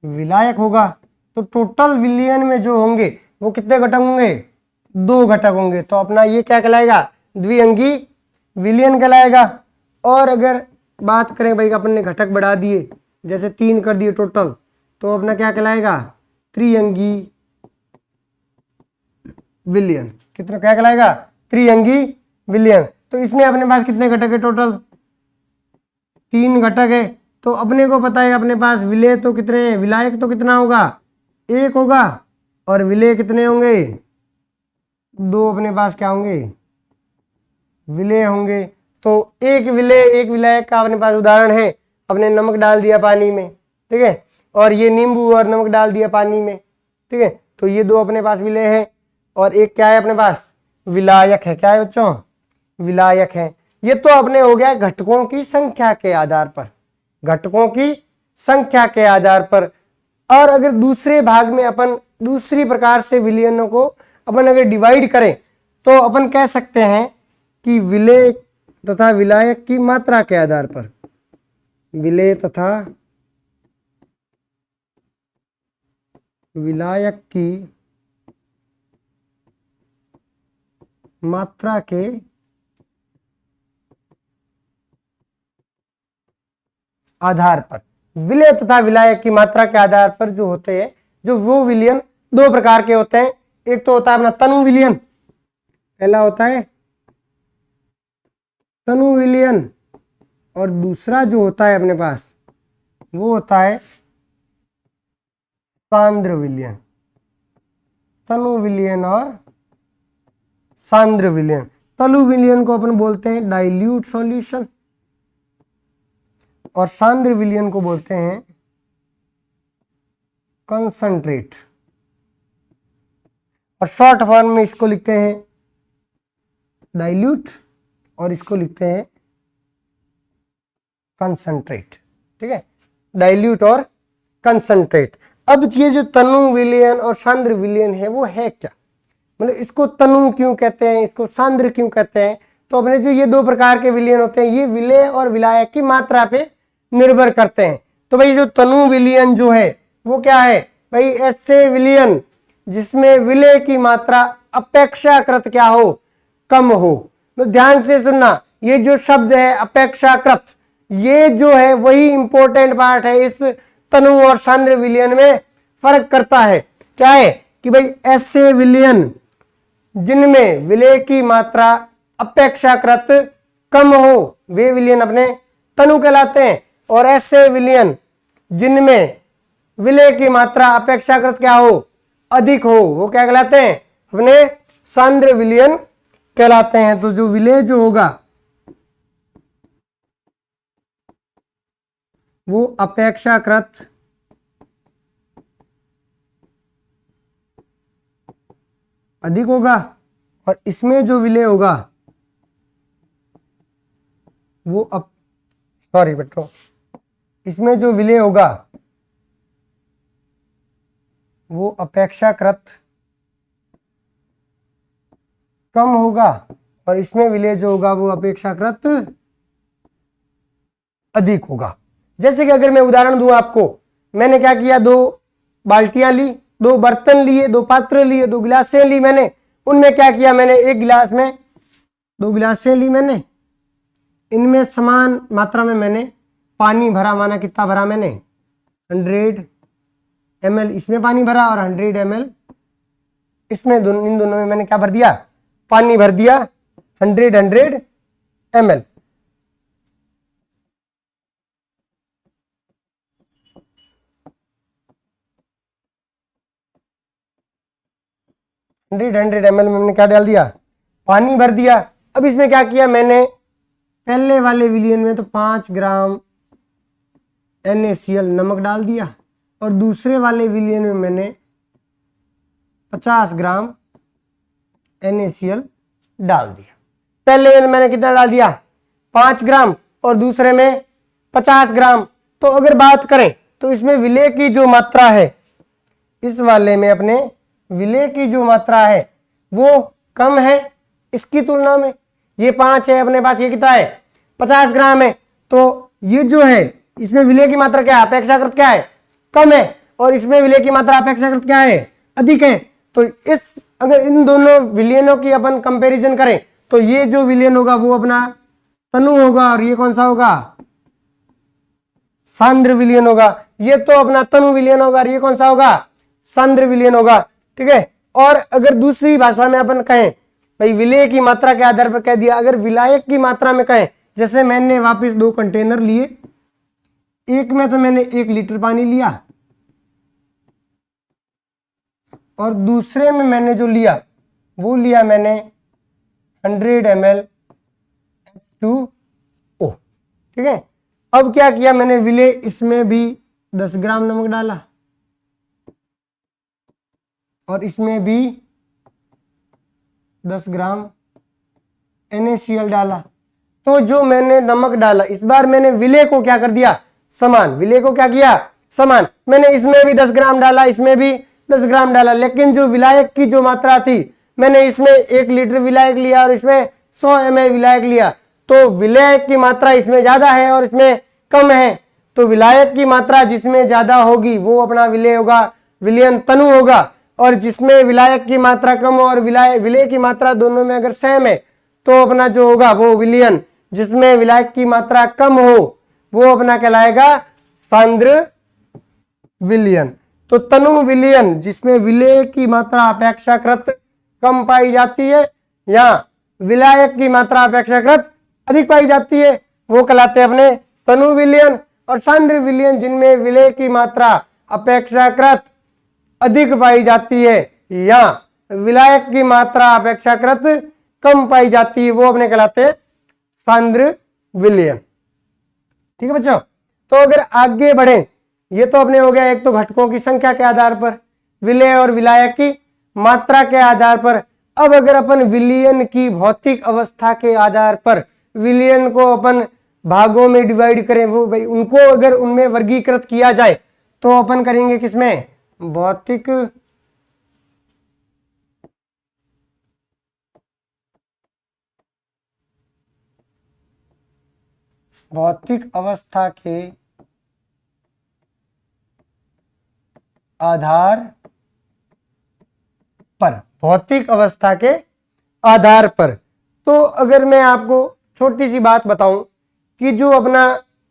विलायक होगा। तो टोटल विलयन में जो होंगे वो कितने घटक होंगे, 2 घटक होंगे। तो अपना ये क्या कहलाएगा, द्विअंगी विलयन कहलाएगा। और अगर बात करें भाई अपन ने घटक बढ़ा दिए, जैसे 3 कर दिए टोटल, तो अपना क्या कहलाएगा, त्रिअंगी विलयन। कितना क्या कहलाएगा, त्रिअंगी विलयन। तो इसमें अपने पास कितने घटक है, टोटल 3 घटक है। तो अपने को पता है अपने पास विलय तो कितने हैं, विलायक तो कितना होगा, 1 होगा, और विलय कितने होंगे, 2 अपने पास क्या होंगे, विलय होंगे। तो एक विलय एक विलायक का अपने पास उदाहरण है, अपने नमक डाल दिया पानी में, ठीक है, और ये नींबू और नमक डाल दिया पानी में, ठीक है। तो ये 2 अपने पास विलय है, और एक क्या है अपने पास, विलायक है। क्या है बच्चों, विलायक है। ये तो अपने हो गया घटकों की संख्या के आधार पर, घटकों की संख्या के आधार पर। और अगर दूसरे भाग में अपन दूसरी प्रकार से विलयनों को अपन अगर डिवाइड करें, तो अपन कह सकते हैं कि विलय तथा विलायक की मात्रा के आधार पर, विलय तथा विलायक की मात्रा के आधार पर, विलय तथा विलायक की मात्रा के आधार पर जो होते हैं, जो वो विलयन 2 प्रकार के होते हैं। एक तो होता है अपना तनु विलयन, पहला होता है तनु विलयन, और दूसरा जो होता है अपने पास वो होता है सांद्र विलयन। तनु विलयन और सांद्र विलयन। तनु विलयन को अपन बोलते हैं डाइल्यूट सॉल्यूशन, और सांद्र विलयन को बोलते हैं कंसंट्रेट, और शॉर्ट फॉर्म में इसको लिखते हैं डाइल्यूट, और इसको लिखते हैं कंसंट्रेट, ठीक है, डाइल्यूट और कंसंट्रेट। अब ये जो तनु विलयन और सांद्र विलयन है वो है क्या, मतलब इसको तनु क्यों कहते हैं, इसको सांद्र क्यों कहते हैं। तो अपने जो ये 2 प्रकार के विलयन होते हैं, ये विलय और विलायक की मात्रा पे निर्भर करते हैं। तो भाई जो तनु विलयन जो है वो क्या है भाई, ऐसे विलयन जिसमें विलय की मात्रा अपेक्षाकृत क्या हो, कम हो। तो ध्यान से सुनना, ये जो शब्द है अपेक्षाकृत, ये जो है वही इंपॉर्टेंट पार्ट है, इस तनु और सांद्र विलयन में फर्क करता है। क्या है कि भाई ऐसे विलयन जिनमें विलय की मात्रा अपेक्षाकृत कम हो, वे विलयन अपने तनु कहलाते हैं, और ऐसे विलयन जिनमें विलय की मात्रा अपेक्षाकृत क्या हो, अधिक हो, वो क्या कहलाते हैं, अपने सांद्र विलयन कहलाते हैं। तो जो विलय जो होगा वो अपेक्षाकृत अधिक होगा, और इसमें जो विलय होगा वो सॉरी बेटो, इसमें जो विलय होगा वो अपेक्षाकृत कम होगा, और इसमें विलय जो होगा वो अपेक्षाकृत अधिक होगा। जैसे कि अगर मैं उदाहरण दूं आपको, मैंने क्या किया, 2 बाल्टियां ली, 2 बर्तन लिए, 2 पात्र लिए, 2 गिलासें ली मैंने। उनमें क्या किया मैंने, एक गिलास में 2 गिलासें ली मैंने, इनमें समान मात्रा में मैंने पानी भरा। माना कितना भरा मैंने, 100 ml इसमें पानी भरा, और 100 ml इसमें, इन दोनों में मैंने क्या भर दिया, पानी भर दिया 100 ml। हंड्रेड ml में मैंने क्या डाल दिया, पानी भर दिया। अब इसमें क्या किया मैंने, पहले वाले विलयन में तो 5 ग्राम NaCl नमक डाल दिया, और दूसरे वाले विलयन में मैंने 50 ग्राम NaCl डाल दिया। पहले मैंने कितना डाल दिया 5 ग्राम और दूसरे में 50 ग्राम। तो अगर बात करें तो इसमें विलेय की जो मात्रा है, इस वाले में अपने विलेय की जो मात्रा है वो कम है इसकी तुलना में। ये 5 है अपने पास, ये कितना है 50 ग्राम है। तो ये जो है इसमें विलेय की मात्रा क्या है, अपेक्षाकृत क्या है, कम है, और इसमें विलेय की मात्रा अपेक्षाकृत क्या है, अधिक है। तो इस अगर इन दोनों विलयनों की अपन कंपैरिजन करें तो ये जो विलयन होगा वो अपना तनु होगा और ये कौन सा होगा, सांद्र विलयन होगा। ये तो अपना तनु विलयन होगा और ये कौन सा होगा, सांद्र विलयन होगा। ठीक है। और अगर दूसरी भाषा में अपन कहें भाई विलेय की मात्रा के आधार पर कह दिया, अगर विलायक की मात्रा में कहें, जैसे मैंने वापस 2 कंटेनर लिए, एक में तो मैंने 1 लीटर पानी लिया और दूसरे में मैंने जो लिया वो लिया मैंने 100 ml H2O। ठीक है। अब क्या किया मैंने, विलेय इसमें भी 10 ग्राम नमक डाला और इसमें भी 10 ग्राम NaCl डाला। तो जो मैंने नमक डाला इस बार मैंने विलेय को क्या कर दिया, समान। विलेय को क्या किया, समान। मैंने इसमें भी 10 ग्राम डाला, इसमें भी 10 ग्राम डाला, लेकिन जो विलायक की जो मात्रा थी, मैंने इसमें 1 लीटर विलायक लिया और इसमें 100 ml विलायक लिया। तो विलायक की मात्रा इसमें ज्यादा है और इसमें कम है। तो विलायक की मात्रा जिसमें ज्यादा होगी वो अपना विलेय होगा, विलयन तनु होगा। और जिसमें विलायक की मात्रा कम हो और विलेय की मात्रा दोनों में अगर सेम है तो अपना जो होगा वो विलयन। जिसमें विलायक की मात्रा कम हो वो अपना कहलाएगा सांद्र विलयन। तो तनु विलयन जिसमें विलेय की मात्रा अपेक्षाकृत कम पाई जाती है या विलायक की मात्रा अपेक्षाकृत अधिक पाई जाती है वो कहलाते हैं अपने तनु विलयन। और सांद्र विलयन जिनमें विलेय की मात्रा अपेक्षाकृत अधिक पाई जाती है या विलायक की मात्रा अपेक्षाकृत कम पाई जाती है वो अपने कहलाते हैं सांद्र विलयन। ठीक है बच्चों। तो अगर आगे बढ़े, ये तो अपने हो गया एक तो घटकों की संख्या के आधार पर, विलेय और विलायक की मात्रा के आधार पर। अब अगर अपन विलयन की भौतिक अवस्था के आधार पर विलयन को अपन भागों में डिवाइड करें, वो भाई उनको अगर उनमें वर्गीकृत किया जाए तो अपन करेंगे किसमें, भौतिक अवस्था के आधार पर, भौतिक अवस्था के आधार पर। तो अगर मैं आपको छोटी सी बात बताऊं कि जो अपना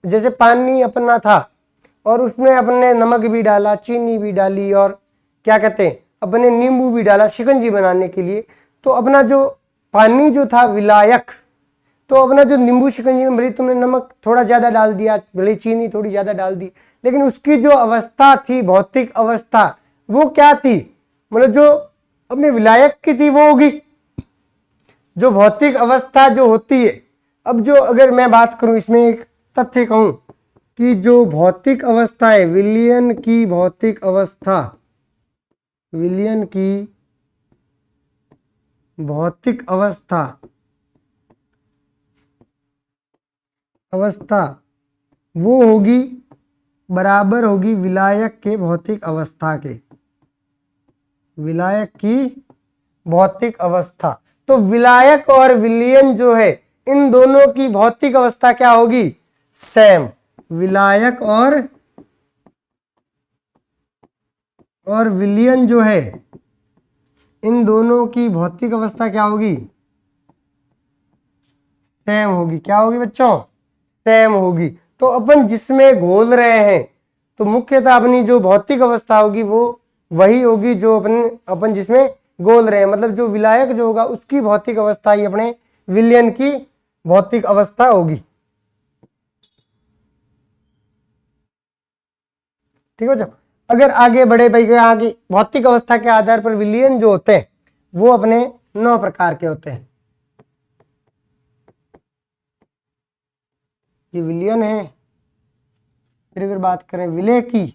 जैसे पानी अपना था और उसमें अपने नमक भी डाला, चीनी भी डाली और क्या कहते हैं अपने नींबू भी डाला शिकंजी बनाने के लिए, तो अपना जो पानी जो था विलायक, तो अपना जो नींबू शिकंजी में भले तुमने नमक थोड़ा ज्यादा डाल दिया, भले चीनी थोड़ी ज्यादा डाल दी, लेकिन उसकी जो अवस्था थी भौतिक अवस्था वो क्या थी, मतलब जो अपने विलायक की थी वो होगी। जो भौतिक अवस्था जो होती है, अब जो अगर मैं बात करूं इसमें एक तथ्य कहूं कि जो भौतिक अवस्था है, विलयन की भौतिक अवस्था, विलयन की भौतिक अवस्था वो होगी बराबर होगी विलायक के भौतिक अवस्था के, विलायक की भौतिक अवस्था। तो विलायक और विलयन जो है इन दोनों की भौतिक अवस्था क्या होगी, सेम। विलायक और विलयन जो है इन दोनों की भौतिक अवस्था क्या होगी, सेम होगी। क्या होगी बच्चों, सेम होगी। तो अपन जिसमें घोल रहे हैं तो मुख्यतः अपनी जो भौतिक अवस्था होगी वो वही होगी जो अपन जिसमें घोल रहे हैं, मतलब जो विलायक जो होगा उसकी भौतिक अवस्था ही अपने विलयन की भौतिक अवस्था होगी। ठीक है। अगर आगे बढ़े भाई, आगे भौतिक अवस्था के आधार पर विलयन जो होते हैं वो अपने 9 प्रकार के होते हैं। ये विलयन है। फिर अगर बात करें विलेय की,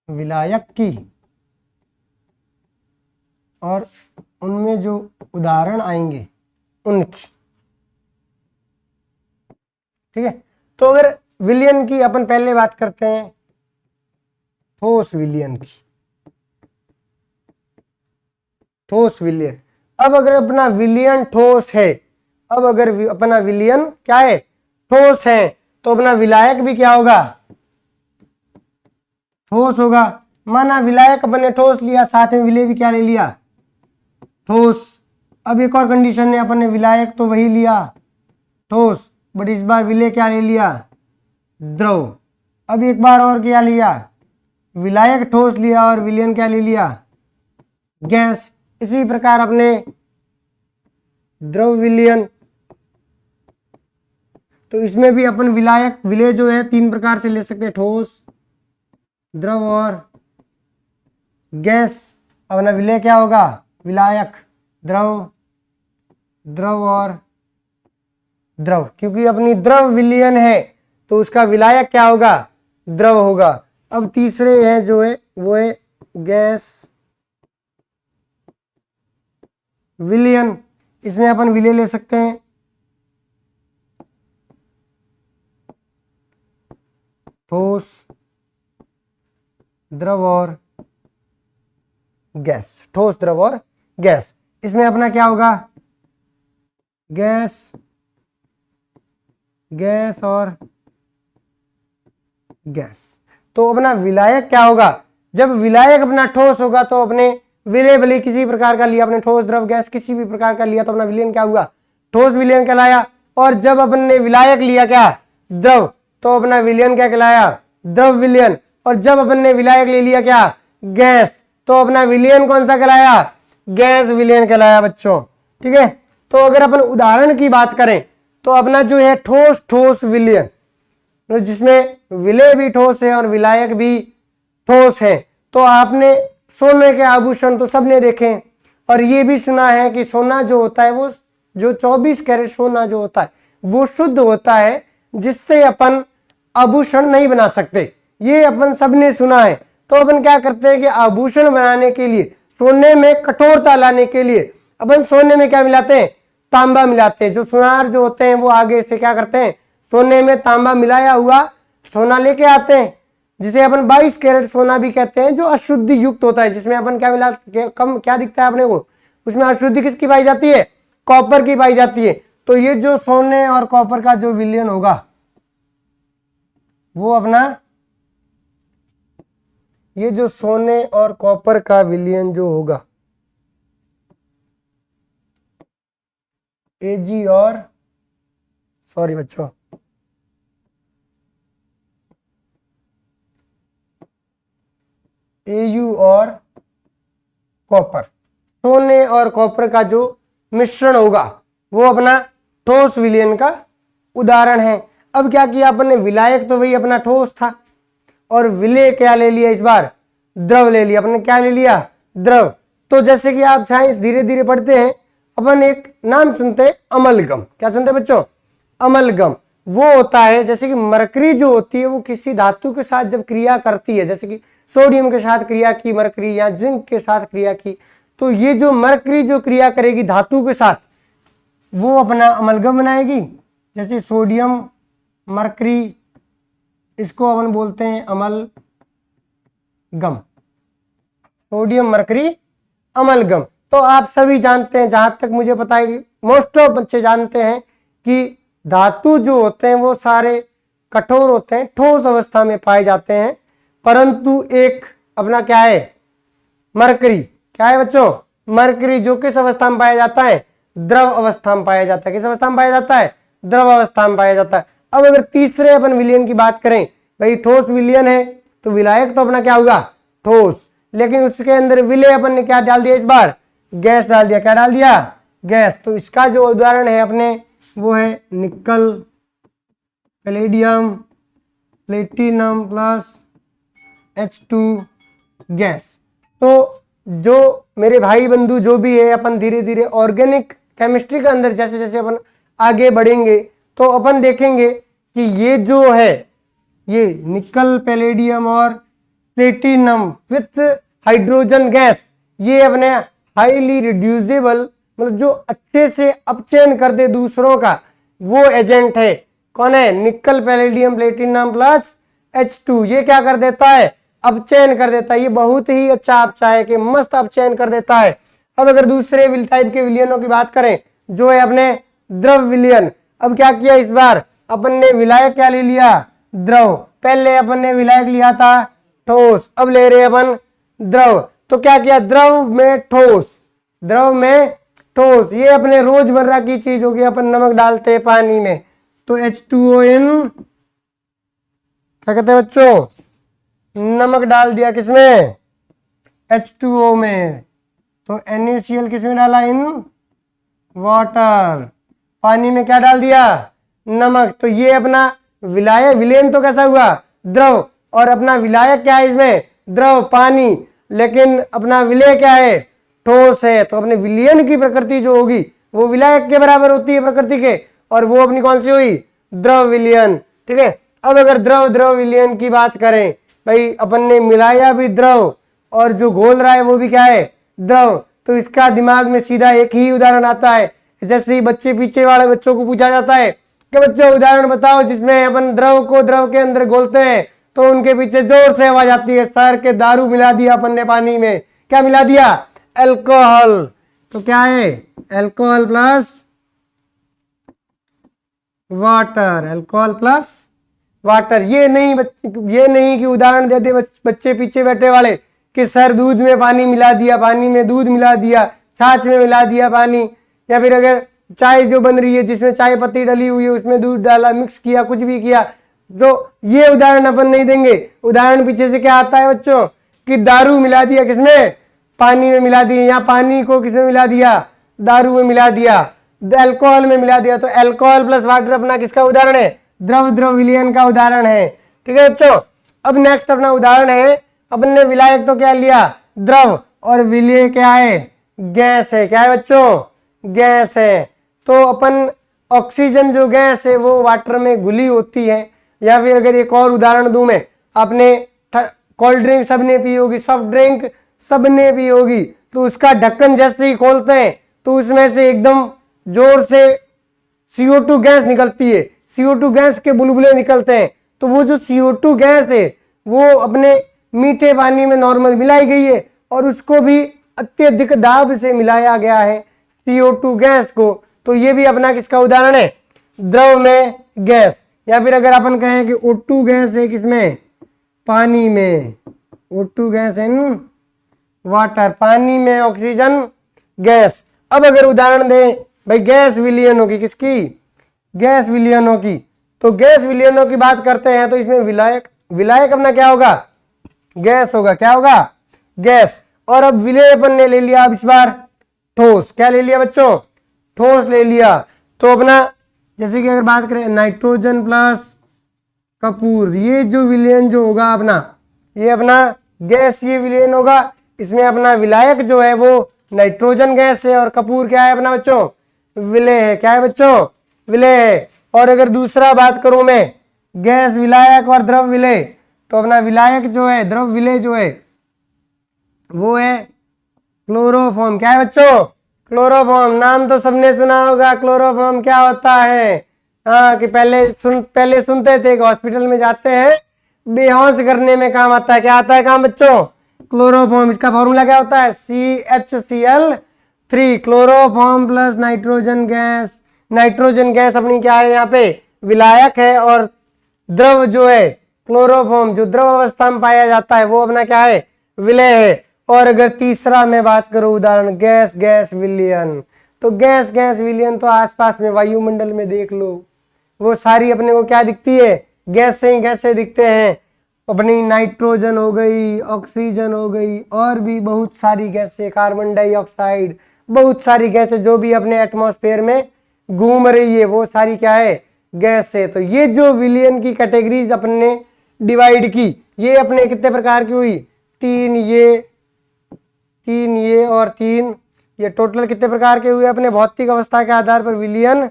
विलायक की और उनमें जो उदाहरण आएंगे उनकी। ठीक है, तो अगर विलयन की अपन पहले बात करते हैं, ठोस विलयन की, ठोस विलयन। अब अगर अपना विलयन ठोस है, अब अगर अपना विलयन क्या है, ठोस है, तो अपना विलायक भी क्या होगा, ठोस होगा। माना विलायक अपन ने ठोस लिया, साथ में विलय भी क्या ले लिया, ठोस। अब एक और कंडीशन है, अपन ने विलायक तो वही लिया ठोस, बट इस बार विलय क्या ले लिया, द्रव। अब एक बार और क्या लिया, विलायक ठोस लिया और विलयन क्या ले लिया, गैस। इसी प्रकार अपने द्रव विलयन, तो इसमें भी अपन विलायक विलय जो है 3 प्रकार से ले सकते हैं, ठोस, द्रव और गैस। अपना विलय क्या होगा, विलायक, द्रव, द्रव और द्रव, क्योंकि अपनी द्रव विलयन है तो उसका विलायक क्या होगा, द्रव होगा। अब तीसरे है जो है वो है गैस विलयन। इसमें अपन विलय ले सकते हैं ठोस, द्रव और गैस, ठोस, द्रव और गैस। इसमें अपना क्या होगा, गैस, गैस और गैस। तो अपना विलायक क्या होगा, जब विलायक अपना ठोस होगा तो अपने विलय भले किसी प्रकार का लिया, अपने ठोस, द्रव, गैस किसी भी प्रकार का लिया तो अपना विलयन क्या हुआ, ठोस विलयन कहलाया। और जब अपन ने विलायक लिया क्या, द्रव, तो अपना विलयन क्या कहलाया, द्रव विलयन। और जब अपन ने विलायक ले लिया क्या, गैस, तो अपना विलयन कौन सा कहलाया, गैस विलयन कहलाया बच्चों। ठीक है, तो अगर अपन उदाहरण की बात करें तो अपना जो है ठोस, ठोस विलयन, तो जिसमें विलय भी ठोस है और विलायक भी ठोस है। तो आपने सोने के आभूषण तो सबने देखे, और ये भी सुना है कि सोना जो होता है वो जो 24 कैरेट सोना जो होता है वो शुद्ध होता है, जिससे अपन आभूषण नहीं बना सकते, ये अपन सबने सुना है। तो अपन क्या करते हैं कि आभूषण बनाने के लिए, सोने में कठोरता लाने के लिए अपन सोने में क्या मिलाते हैं, तांबा मिलाते हैं। जो सुनार जो होते हैं वो आगे से क्या करते हैं, सोने में तांबा मिलाया हुआ सोना लेके आते हैं, जिसे अपन 22 कैरेट सोना भी कहते हैं, जो अशुद्धि युक्त होता है, जिसमें अपन क्या मिला कम क्या दिखता है अपने को, उसमें अशुद्धि किसकी पाई जाती है, कॉपर की पाई जाती है। तो ये जो सोने और कॉपर का जो विलयन होगा वो अपना, ये जो सोने और कॉपर का विलयन जो होगा, एजी और सॉरी बच्चों, एयू और कॉपर, सोने और कॉपर का जो मिश्रण होगा वो अपना ठोस विलयन का उदाहरण है। अब क्या किया अपन ने, विलायक तो वही अपना ठोस था और विलय क्या ले लिया, इस बार द्रव ले लिया। अपन ने क्या ले लिया, द्रव। तो जैसे कि आप साइंस धीरे धीरे पढ़ते हैं, अपन एक नाम सुनते हैं अमलगम। क्या सुनते हैं बच्चों, अमलगम। वो होता है जैसे कि मरकरी जो होती है वो किसी धातु के साथ जब क्रिया करती है, जैसे कि सोडियम के साथ क्रिया की मरकरी या जिंक के साथ क्रिया की, तो ये जो मरकरी जो क्रिया करेगी धातु के साथ वो अपना अमलगम बनाएगी। जैसे सोडियम मरकरी, इसको अपन बोलते हैं अमलगम, सोडियम मरकरी अमलगम। तो आप सभी जानते हैं, जहां तक मुझे पता है कि मोस्ट ऑफ बच्चे जानते हैं कि धातु जो होते हैं वो सारे कठोर होते हैं, ठोस अवस्था में पाए जाते हैं, परंतु एक अपना क्या है, मरकरी, क्या है बच्चों, मरकरी, जो किस अवस्था में पाया जाता है, द्रव अवस्था में पाया जाता है। किस अवस्था में पाया जाता है, द्रव अवस्था में पाया जाता है। अब अगर तीसरे अपन विलयन की बात करें, भाई ठोस विलयन है तो विलायक तो अपना क्या होगा, ठोस, लेकिन उसके अंदर विलय अपन ने क्या डाल दिया, इस बार गैस डाल दिया। क्या डाल दिया, गैस। तो इसका जो उदाहरण है अपने वो है निकल, palladium, platinum plus H2 gas. तो जो मेरे भाई बंधु जो भी है, अपन धीरे धीरे ऑर्गेनिक केमिस्ट्री के अंदर जैसे जैसे अपन आगे बढ़ेंगे तो अपन देखेंगे कि ये जो है, ये निकल, पैलेडियम और प्लेटिनम विथ हाइड्रोजन गैस, ये अपने हाईली रिड्यूसिबल, मतलब जो अच्छे से अपचयन कर दे दूसरों का, वो एजेंट है। कौन है? निकल पैलेडियम प्लेटिनम प्लस H2। ये क्या कर देता है? अपचयन कर देता है। ये बहुत ही अच्छा अपचायक है कि मस्त अपचयन कर देता है। अब अगर दूसरे टाइप के विलयनों की बात करें, जो है अपने द्रव विलयन। अब क्या किया इस बार? अपन ने विलायक क्या ले लिया? द्रव। पहले अपन ने विलायक लिया था ठोस, अब ले रहे अपन द्रव। तो क्या किया? द्रव में ठोस, द्रव में ठोस। ये अपने रोजमर्रा की चीज होगी। अपन नमक डालते हैं पानी में, तो H2ON क्या कहते हैं बच्चों? नमक डाल दिया किसमें? H2O में। तो NaCl किसमें डाला? In water. पानी में क्या डाल दिया? नमक। तो ये अपना विलायक, विलयन तो कैसा हुआ? द्रव। और अपना विलायक क्या है इसमें? द्रव, पानी। लेकिन अपना विलय क्या है? ठोस है। तो अपने विलयन की प्रकृति जो होगी वो विलायक के बराबर होती है प्रकृति के, और वो अपनी कौन सी हुई? द्रव विलयन। ठीक है। अब अगर द्रव द्रव विलयन की बात करें, भाई अपन ने मिलाया भी द्रव और जो घोल रहा है वो भी क्या है? द्रव। तो इसका दिमाग में सीधा एक ही उदाहरण आता है। जैसे ही बच्चे पीछे वाले बच्चों को पूछा जाता है कि बच्चों उदाहरण बताओ जिसमें अपन द्रव को द्रव के अंदर घोलते हैं, तो उनके पीछे जोर से आवाज आती है, सर के दारू मिला दिया अपन ने पानी में। क्या मिला दिया? अल्कोहल। तो क्या है? Alcohol plus water, alcohol plus water. ये नहीं कि उदाहरण देते बच्चे पीछे बैठे वाले कि सर दूध में पानी मिला दिया, पानी में दूध मिला दिया, छाछ में मिला दिया पानी, या फिर अगर चाय जो बन रही है जिसमें चाय पत्ती डली हुई है उसमें दूध डाला, मिक्स किया, कुछ भी किया। तो ये उदाहरण अपन नहीं देंगे। उदाहरण पीछे से क्या आता है बच्चों? कि दारू मिला दिया किसमें? पानी में मिला दिया। या पानी को किसमें मिला दिया? दारू में मिला दिया, अल्कोहल में मिला दिया। तो अल्कोहल प्लस वाटर अपना किसका उदाहरण है? द्रव द्रव विलयन का उदाहरण है। ठीक है बच्चों। अब नेक्स्ट अपना उदाहरण है, अपन ने विलायक तो क्या लिया? द्रव। और विलय क्या है? गैस है। क्या है बच्चों? गैस है। तो अपन ऑक्सीजन जो गैस है वो वाटर में घुली होती है। या फिर अगर एक और उदाहरण दूं मैं, आपने कोल्ड ड्रिंक सबने पी होगी, सॉफ्ट ड्रिंक सबने पी होगी, तो उसका ढक्कन जैसे ही खोलते हैं तो उसमें से एकदम जोर से CO2 गैस निकलती है। CO2 गैस के बुलबुले निकलते हैं। तो वो जो CO2 गैस है वो अपने मीठे पानी में नॉर्मल मिलाई गई है, और उसको भी अत्यधिक दाब से मिलाया गया है CO2 गैस को। तो ये भी अपना किसका उदाहरण है? द्रव में गैस। या फिर अगर अपन कहें कि O2 गैस है किसमें? पानी में। O2 गैस इन वाटर, पानी में ऑक्सीजन गैस। अब अगर उदाहरण दें भाई गैस विलयनों की, किसकी? गैस विलयनों की। तो गैस विलयनों की बात करते हैं तो इसमें विलायक, विलायक अपना क्या होगा? गैस होगा। क्या होगा? गैस। और अब विलय अपन ने ले लिया अब इस बार ठोस। क्या ले लिया बच्चों? ठोस ले लिया। तो अपना जैसे कि अगर बात करें नाइट्रोजन प्लस कपूर, ये जो विलयन जो होगा अपना, ये अपना गैसीय विलयन होगा। इसमें अपना विलायक जो है वो नाइट्रोजन गैस है, और कपूर क्या है अपना बच्चों? विलय है। क्या है बच्चों? विलय है। और अगर दूसरा बात करूं मैं गैस विलायक और द्रव विलय, तो अपना विलायक जो है, द्रव विलय जो है वो है क्लोरोफॉर्म। क्या है बच्चों? क्लोरोफॉर्म। नाम तो सबने सुना होगा। क्लोरोफॉर्म क्या होता है? हाँ, कि पहले सुनते थे कि हॉस्पिटल में जाते हैं बेहोश करने में काम आता है। क्या आता है काम बच्चों? क्लोरोफॉर्म। इसका फॉर्मूला क्या होता है? CHCl3। Chloroform plus nitrogen gas. Nitrogen gas अपनी क्या है? यहाँ पे विलायक है, और द्रव जो है क्लोरोफॉर्म जो द्रव अवस्था में पाया जाता है वो अपना क्या है? विलय है। और अगर तीसरा मैं बात करूं उदाहरण गैस गैस विलयन, तो गैस गैस विलयन तो आसपास में वायुमंडल में देख लो, वो सारी अपने को क्या दिखती है? गैस से ही गैसें दिखते हैं। अपनी नाइट्रोजन हो गई, ऑक्सीजन हो गई, और भी बहुत सारी गैसें, कार्बन डाइऑक्साइड, बहुत सारी गैसें जो भी अपने एटमॉस्फेयर में घूम रही है वो सारी क्या है? गैस है। तो ये जो विलयन की कैटेगरीज अपन ने डिवाइड की, ये अपने कितने प्रकार की हुई? तीन ये और तीन ये, टोटल कितने प्रकार के हुए? अपने भौतिक अवस्था के आधार पर विलयन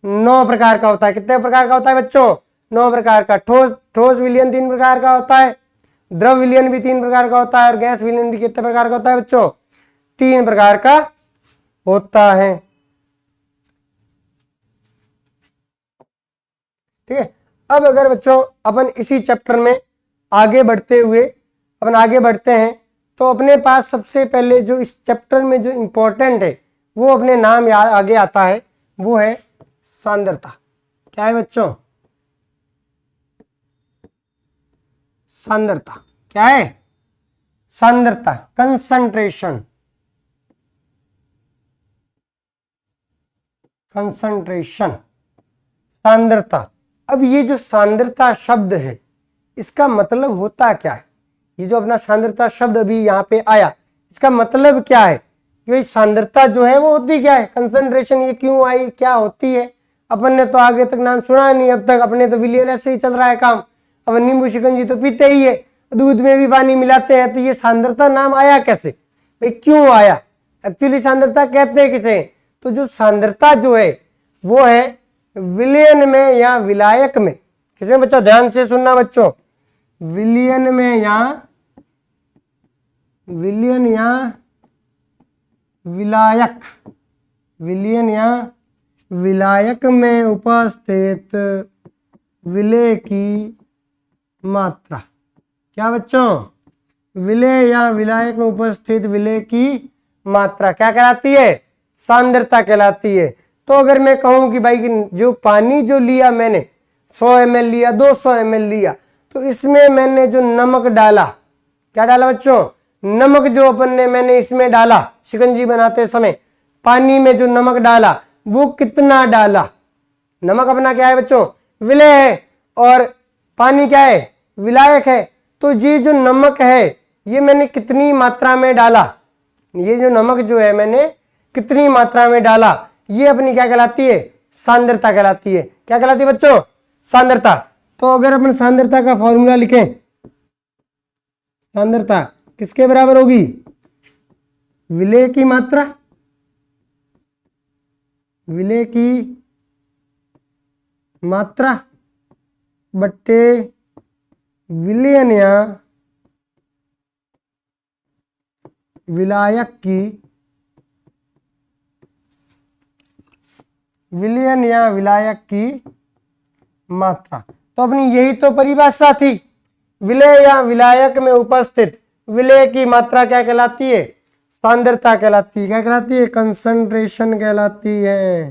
9 प्रकार का होता है। कितने प्रकार का होता है बच्चों? 9 प्रकार का। ठोस विलयन 3 प्रकार का होता है, द्रव विलयन भी 3 प्रकार का होता है, और गैस विलयन भी कितने प्रकार का होता है बच्चों? 3 प्रकार का होता है। ठीक है, अब अगर बच्चों अपन इसी चैप्टर में आगे बढ़ते हैं तो अपने पास सबसे पहले जो इस चैप्टर में जो इंपॉर्टेंट है वो अपने नाम आगे आता है, वो है सांद्रता। क्या है बच्चों? सांद्रता। क्या है? सांद्रता, कंसंट्रेशन। सांद्रता। अब ये जो सांद्रता शब्द है इसका मतलब होता क्या है? ये जो अपना सांद्रता शब्द अभी यहाँ पे आया, इसका मतलब क्या है कि भाई सांद्रता जो है वो होती क्या है? कंसंट्रेशन। ये क्यों आई, क्या होती है? अपन ने तो आगे तक नाम सुना नहीं अब तक, अपने तो विलियन ऐसे ही चल रहा है काम। अब नींबू शिकंजी तो पीते ही है, दूध में भी पानी मिलाते हैं, तो ये सांद्रता नाम आया कैसे भाई, क्यों आया? एक्चुअली सांद्रता कहते हैं किसे? तो जो सांद्रता जो है वो है विलयन में या विलायक में। किसमें बच्चों? ध्यान से सुनना बच्चों, विलयन में या विलायक, विलयन या विलायक में उपस्थित विलय की मात्रा। क्या बच्चों? विलय या विलायक में उपस्थित विलय की मात्रा क्या कहलाती है? सांद्रता कहलाती है। तो अगर मैं कहूं कि भाई जो पानी जो लिया मैंने 100 ml लिया, 200 ml लिया, तो इसमें मैंने जो नमक डाला, क्या डाला बच्चों? नमक जो अपन ने मैंने इसमें डाला शिकंजी बनाते समय, पानी में जो नमक डाला वो कितना डाला? नमक अपना क्या है बच्चों? विलय है, और पानी क्या है? विलायक है। तो ये जो नमक है ये मैंने कितनी मात्रा में डाला, ये जो नमक जो है मैंने कितनी मात्रा में डाला, ये अपनी क्या कहलाती है? सांद्रता कहलाती है। क्या कहलाती है बच्चों? सांद्रता। तो अगर अपन सांद्रता का फॉर्मूला लिखें, सांद्रता किसके बराबर होगी? विलय की मात्रा, विलय की मात्रा बट्टे विलयन या विलायक की, विलयन या विलायक की मात्रा। तो अपनी यही तो परिभाषा थी, विलय या विलायक में उपस्थित विलय की मात्रा क्या कहलाती है? सांद्रता कहलाती है। क्या कहलाती है? कंसंट्रेशन कहलाती है।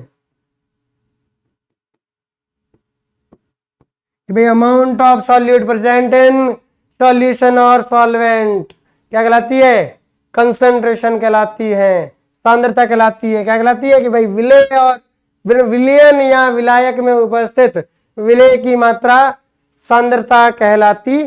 भाई amount of solute present in solution और सॉल्वेंट क्या कहलाती है? कंसंट्रेशन कहलाती है, सांद्रता कहलाती है। क्या कहलाती है? कि भाई विलय और विलयन या विलायक में उपस्थित विलय की मात्रा सांद्रता कहलाती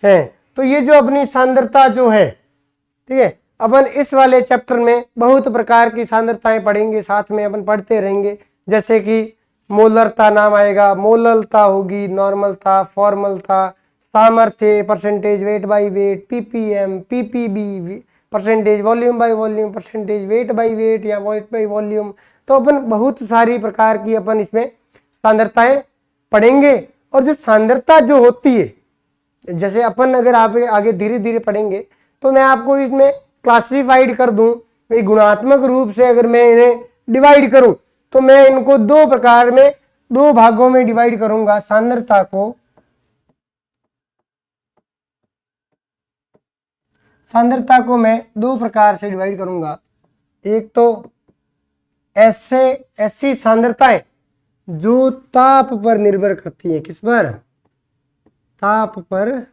है। तो ये जो अपनी सांद्रता जो है, ठीक है, अपन इस वाले चैप्टर में बहुत प्रकार की सांद्रताएं पढ़ेंगे, साथ में अपन पढ़ते रहेंगे। जैसे कि मोलरता नाम आएगा, मोललता होगी, नॉर्मलता, फॉर्मलता, सामर्थ्य, percentage weight by weight, ppm, PPB, percentage volume by volume, percentage weight by weight या वेट बाय वॉल्यूम। तो अपन बहुत सारी प्रकार की अपन इसमें सांद्रताएं पढ़ेंगे। और जो सांद्रता जो होती है, जैसे अपन अगर आप आगे धीरे धीरे पढ़ेंगे तो मैं आपको इसमें क्लासिफाइड कर दूं, गुणात्मक रूप से अगर मैं इन्हें डिवाइड करूं तो मैं इनको 2 प्रकार में, 2 भागों में डिवाइड करूंगा। सांद्रता को मैं 2 प्रकार से डिवाइड करूंगा। एक तो ऐसी सांद्रताएं जो ताप पर निर्भर करती है। किस पर? ताप पर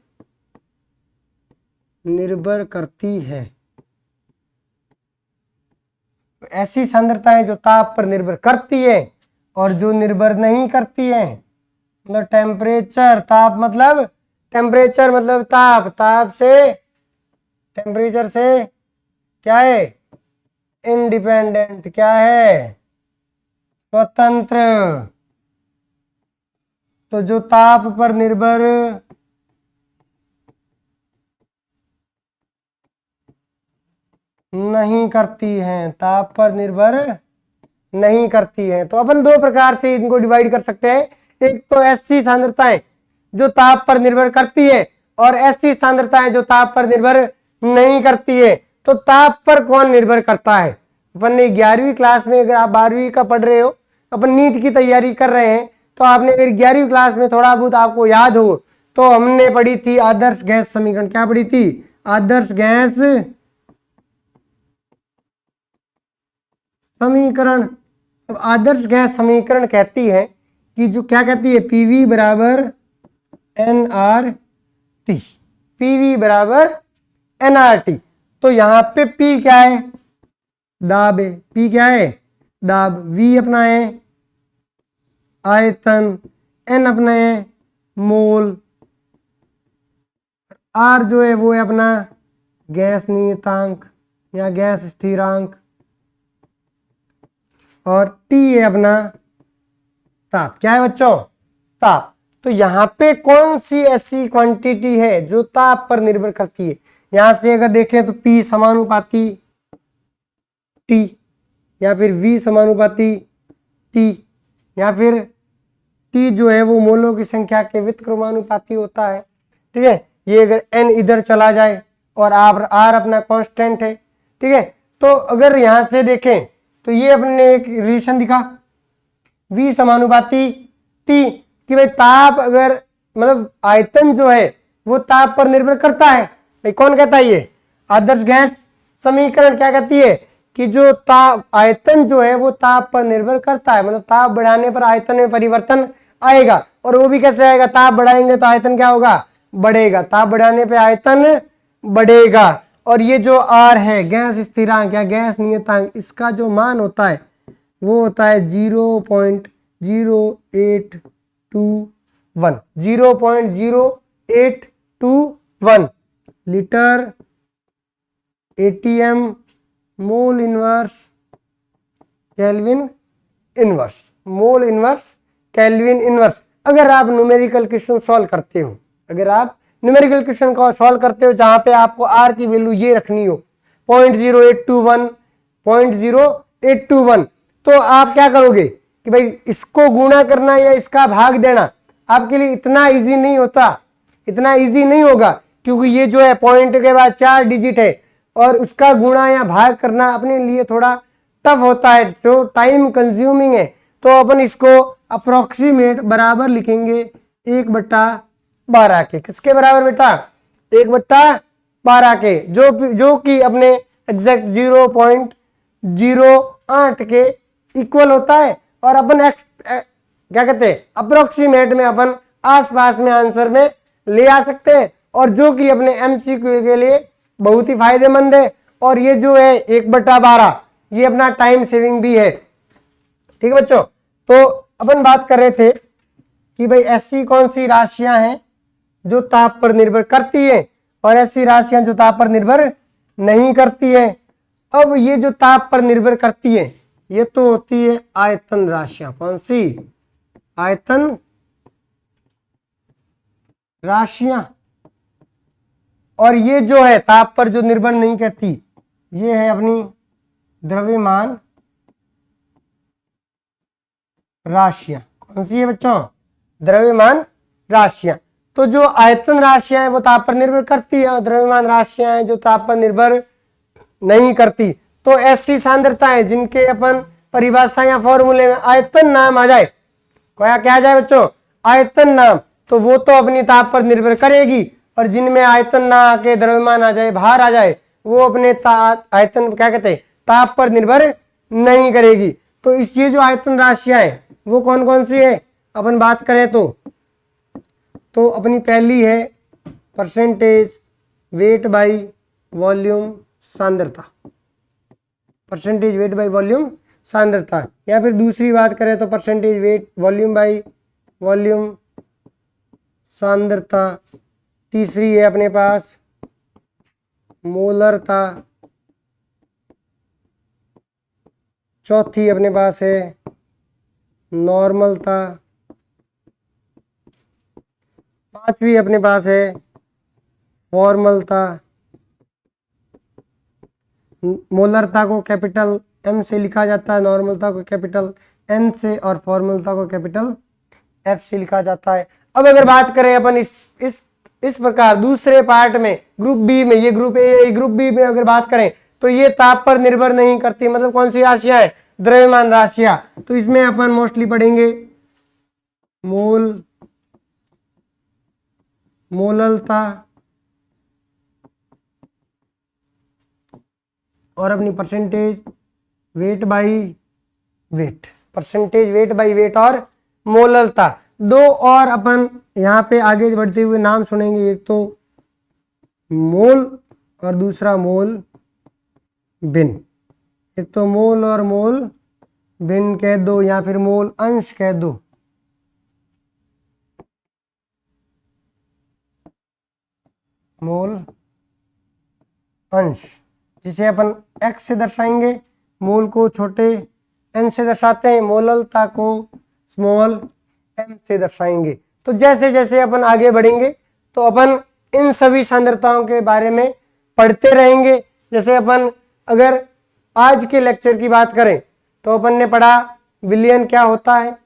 निर्भर करती है। ऐसी सांद्रताएं जो ताप पर निर्भर करती है और जो निर्भर नहीं करती है, मतलब टेम्परेचर, ताप मतलब टेम्परेचर मतलब ताप, ताप से, टेम्परेचर से क्या है? इंडिपेंडेंट। क्या है? स्वतंत्र। तो जो ताप पर निर्भर नहीं करती हैं, ताप पर निर्भर नहीं करती हैं, तो अपन 2 प्रकार से इनको डिवाइड कर सकते हैं। एक तो ऐसी सांद्रताएं जो ताप पर निर्भर करती है और ऐसी सांद्रताएं जो ताप पर निर्भर नहीं करती है। तो ताप पर कौन निर्भर करता है? अपन ने 11वीं क्लास में, अगर आप 12वीं का पढ़ रहे हो, अपन नीट की तैयारी कर रहे हैं, तो आपने अगर 11वीं क्लास में थोड़ा बहुत आपको याद हो तो हमने पढ़ी थी आदर्श गैस समीकरण। क्या पढ़ी थी? आदर्श गैस समीकरण। अब आदर्श गैस समीकरण कहती है कि जो क्या कहती है, पीवी बराबर एनआरटी, पीवी बराबर एनआरटी। तो यहां पे पी क्या है? दाब है। पी क्या है? दाब। वी अपना है आयतन, एन अपना है मोल, आर जो है वो है अपना गैस नियतांक या गैस स्थिरांक, और टी है अपना ताप। क्या है बच्चों? ताप। तो यहां पे कौन सी ऐसी क्वांटिटी है जो ताप पर निर्भर करती है? यहां से अगर देखें तो P समानुपाती T, या फिर V समानुपाती T, या फिर T जो है वो मोलों की संख्या के व्युत्क्रमानुपाती होता है। ठीक है, ये अगर N इधर चला जाए और R अपना कांस्टेंट है। ठीक है, तो अगर यहां से देखें तो ये अपने एक रिलेशन दिखा V समानुपाती T कि भाई ताप अगर मतलब आयतन जो है वो ताप पर निर्भर करता है। भाई कौन कहता है? ये आदर्श गैस समीकरण क्या कहती है कि जो ताप आयतन जो है वो ताप पर निर्भर करता है, मतलब ताप बढ़ाने पर आयतन में परिवर्तन आएगा। और वो भी कैसे आएगा? ताप बढ़ाएंगे तो आयतन क्या होगा? बढ़ेगा। ताप बढ़ाने पे आयतन बढ़ेगा। और ये जो R है गैस स्थिरांक या गैस नियतांक, इसका जो मान होता है वो होता है 0.0821, 0.0821 litre ATM mole inverse kelvin inverse, mole inverse kelvin inverse. अगर आप न्यूमेरिकल क्वेश्चन सॉल्व करते हो, अगर आप न्यूमेरिकल क्वेश्चन को सॉल्व करते हो जहां पे आपको R की वैल्यू ये रखनी हो 0.0821, 0.0821, तो आप क्या करोगे कि भाई इसको गुणा करना या इसका भाग देना आपके लिए इतना इजी नहीं होता, इतना इजी नहीं होगा, क्योंकि ये जो है पॉइंट के बाद 4 डिजिट है और उसका गुणा या भाग करना अपने लिए थोड़ा टफ होता है, जो टाइम कंज्यूमिंग है। तो अपन इसको अप्रोक्सीमेट बराबर लिखेंगे 1/12 के। किसके बराबर बेटा? 1/12 के, जो कि अपने एग्जैक्ट 0.08 के इक्वल होता है। और अपन क्या कहते हैं, अप्रोक्सीमेट में अपन आसपास में आंसर में ले आ सकते हैं, और जो कि अपने MCQ के लिए बहुत ही फायदेमंद है। और ये जो है 1/12 ये अपना टाइम सेविंग भी है। ठीक है बच्चों, तो अपन बात कर रहे थे कि भाई ऐसी कौन सी राशियां हैं जो ताप पर निर्भर करती है और ऐसी राशियां जो ताप पर निर्भर नहीं करती है। अब ये जो ताप पर निर्भर करती है ये तो होती है आयतन राशियां। कौन सी? आयतन राशियां। और ये जो है ताप पर जो निर्भर नहीं करती ये है अपनी द्रव्यमान राशियां। कौन सी है बच्चों? द्रव्यमान राशियां। तो जो आयतन राशियां हैं वो ताप पर निर्भर करती है और द्रव्यमान राशियां हैं जो ताप पर निर्भर नहीं करती। तो ऐसी सांद्रताएं जिनके अपन परिभाषा या फॉर्मूले में आयतन नाम आ जाए, क्या आ जाए बच्चों? आयतन नाम, तो वो तो अपनी ताप पर निर्भर करेगी। और जिनमें आयतन ना आके द्रव्यमान आ जाए, भार आ जाए, वो अपने आयतन क्या कहते हैं, ताप पर निर्भर नहीं करेगी। तो इस ये जो आयतन राशियां हैं वो कौन कौन सी है अपन बात करें तो अपनी पहली है परसेंटेज वेट बाई वॉल्यूम सांद्रता, परसेंटेज वेट बाई वॉल्यूम सांद्रता। या फिर दूसरी बात करें तो percentage wait volume by volume सांद्रता। तीसरी है अपने पास मोलरता। चौथी अपने पास है नॉर्मलता। पांचवी अपने पास है फॉर्मलता। मोलरता को कैपिटल M से लिखा जाता है, नॉर्मलता को कैपिटल N से और फॉर्मलता को कैपिटल F से लिखा जाता है। अब अगर बात करें अपन इस इस प्रकार दूसरे पार्ट में ग्रुप बी में, ये ग्रुप ए, ग्रुप बी में अगर बात करें तो ये ताप पर निर्भर नहीं करती, मतलब कौन सी राशियां है, द्रव्यमान राशियां। तो इसमें अपन मोस्टली पढ़ेंगे मोललता और अपनी percentage weight by wait, percentage weight by wait और मोललता। दो और अपन यहाँ पे आगे बढ़ते हुए नाम सुनेंगे, एक तो मोल और दूसरा मोल बिन। एक तो मोल और मोल बिन कह दो या फिर मोल अंश कह दो। मोल अंश जिसे अपन x से दर्शाएंगे, मोल को छोटे n से दर्शाते हैं, मोललता को स्मॉल m से दर्शाएंगे। तो जैसे जैसे अपन आगे बढ़ेंगे तो अपन इन सभी सांद्रताओं के बारे में पढ़ते रहेंगे। जैसे अपन अगर आज के लेक्चर की बात करें तो अपन ने पढ़ा विलयन क्या होता है,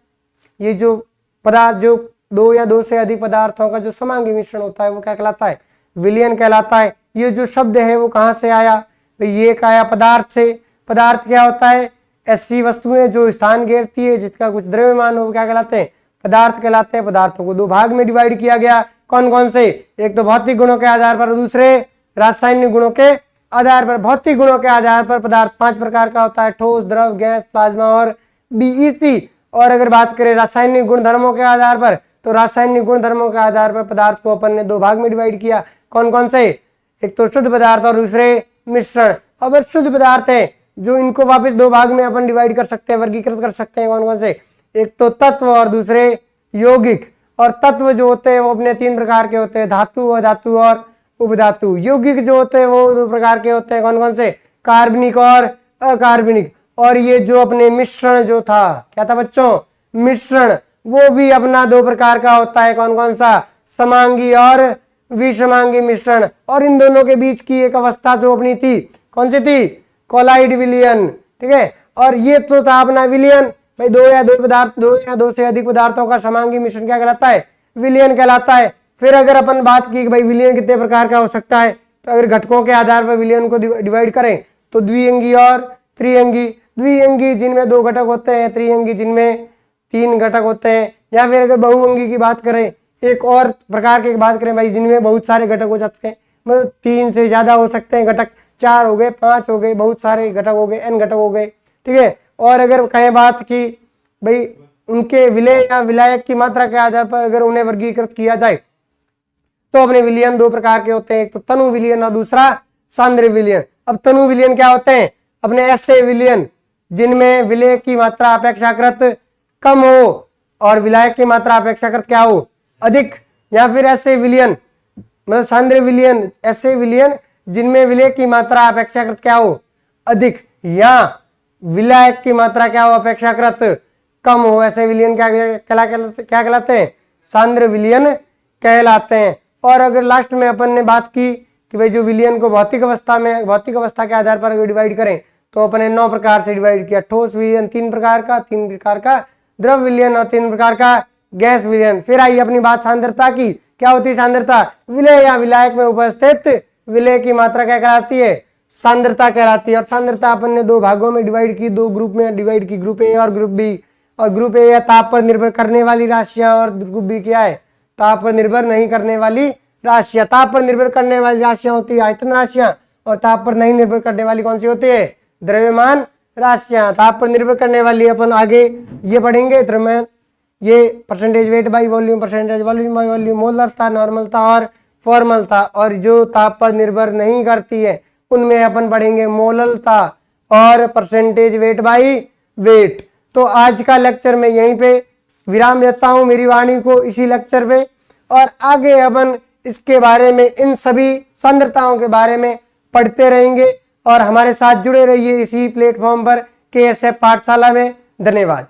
ये जो पदार्थ जो दो या दो से अधिक पदार्थों का जो समांगी मिश्रण होता है वो क्या कहलाता है, विलयन कहलाता है। ये जो शब्द है वो कहाँ से आया, तो ये एक आया पदार्थ से। पदार्थ क्या होता है, ऐसी वस्तुएं जो स्थान घेरती है, जिसका कुछ द्रव्यमान हो, वो क्या कहलाते हैं, पदार्थ कहलाते हैं। पदार्थों को दो भाग में डिवाइड किया गया, कौन कौन से, एक तो भौतिक गुणों के आधार पर, दूसरे रासायनिक गुणों के आधार पर। भौतिक गुणों के आधार पर पदार्थ 5 प्रकार का होता है, ठोस, द्रव, गैस, प्लाज्मा और बीईसी। और अगर बात करें रासायनिक गुणधर्मों के आधार पर, तो रासायनिक गुणधर्मों के आधार पर पदार्थ को अपन ने दो भाग में डिवाइड किया, कौन कौन से, एक तो शुद्ध पदार्थ और दूसरे मिश्रण। अब शुद्ध पदार्थ है जो इनको वापस दो भाग में अपन डिवाइड कर सकते हैं, वर्गीकृत कर सकते हैं, कौन कौन से, एक तो तत्व और दूसरे यौगिक। और तत्व जो होते हैं वो अपने 3 प्रकार के होते हैं, धातु, अधातु और उपधातु। यौगिक जो होते हैं वो 2 प्रकार के होते हैं, कौन कौन से, कार्बनिक और अकार्बनिक। और ये जो अपने मिश्रण जो था, क्या था बच्चों, मिश्रण, वो भी अपना 2 प्रकार का होता है, कौन कौन सा, समांगी और विषमांगी मिश्रण। और इन दोनों के बीच की एक अवस्था जो अपनी थी, कौन सी थी, कोलाइड विलयन, ठीक है। और ये तो था अपना विलयन, भाई दो या दो से अधिक पदार्थों का समांगी मिश्रण क्या कहलाता है, विलयन कहलाता है। फिर अगर अपन बात की कि भाई विलयन कितने प्रकार का हो सकता है, तो अगर घटकों के आधार पर विलयन को डिवाइड करें तो द्विअंगी और त्रिअंगी। द्विअंगी जिनमें 2 घटक होते हैं, त्रिअंगी जिनमें 3 घटक होते हैं। या फिर अगर बहुअंगी की बात करें, एक और प्रकार की बात करें भाई जिनमें बहुत सारे घटक हो जाते हैं, मतलब 3 से ज्यादा हो सकते हैं घटक, 4 हो गए, 5 हो गए, बहुत सारे घटक हो गए, n घटक हो गए, ठीक है। और अगर कहें बात की भाई उनके विलय या विलायक की मात्रा के आधार पर अगर उन्हें वर्गीकृत किया जाए तो अपने विलयन 2 प्रकार के होते हैं, एक तो तनु विलयन और दूसरा सांद्र विलयन। अब तनु विलयन क्या होते हैं, अपने ऐसे विलयन जिनमें विलय की मात्रा अपेक्षाकृत कम हो और विलायक की मात्रा अपेक्षाकृत क्या हो, अधिक। या फिर ऐसे विलयन मतलब सांद्र विलयन, ऐसे विलयन जिनमें विलय की मात्रा अपेक्षाकृत क्या हो, अधिक, या विलायक की मात्रा क्या हो, अपेक्षाकृत कम हो, ऐसे विलयन क्या कहलाते हैं, सांद्र विलयन कहलाते हैं। और अगर लास्ट में अपन ने बात की कि भाई जो विलयन को भौतिक अवस्था के आधार पर डिवाइड करें तो अपने 9 प्रकार से डिवाइड किया। ठोस विलयन 3 प्रकार का, द्रव विलयन और 3 प्रकार का गैस विलयन। फिर आई अपनी बात सांद्रता की, क्या होती है सांद्रता, विलय या विलायक में उपस्थित विलय की मात्रा क्या कहलाती है, सांद्रता कहलाती है। और सांद्रता अपन ने 2 भागों में डिवाइड की, 2 ग्रुप में डिवाइड की, ग्रुप ए और ग्रुप बी। और ग्रुप ए ताप पर निर्भर करने वाली राशियां और ग्रुप बी क्या है, ताप पर निर्भर नहीं करने वाली राशियां। ताप पर निर्भर करने वाली राशियां होती है आयतन राशियां, और ताप पर नहीं निर्भर करने वाली कौन सी होती है, द्रव्यमान राशियां। ताप पर निर्भर करने वाली अपन आगे ये पढ़ेंगे, द्रव्यमान, ये percentage weight by volume, percentage volume by volume, मोलरता, नॉर्मलता और फॉर्मलता। और जो ताप पर निर्भर नहीं करती है उनमें अपन पढ़ेंगे मोललता और परसेंटेज वेट बाई वेट। तो आज का लेक्चर मैं यहीं पे विराम देता हूं मेरी वाणी को इसी लेक्चर पे, और आगे अपन इसके बारे में, इन सभी सांद्रताओं के बारे में पढ़ते रहेंगे। और हमारे साथ जुड़े रहिए इसी प्लेटफॉर्म पर KSF पाठशाला में। धन्यवाद।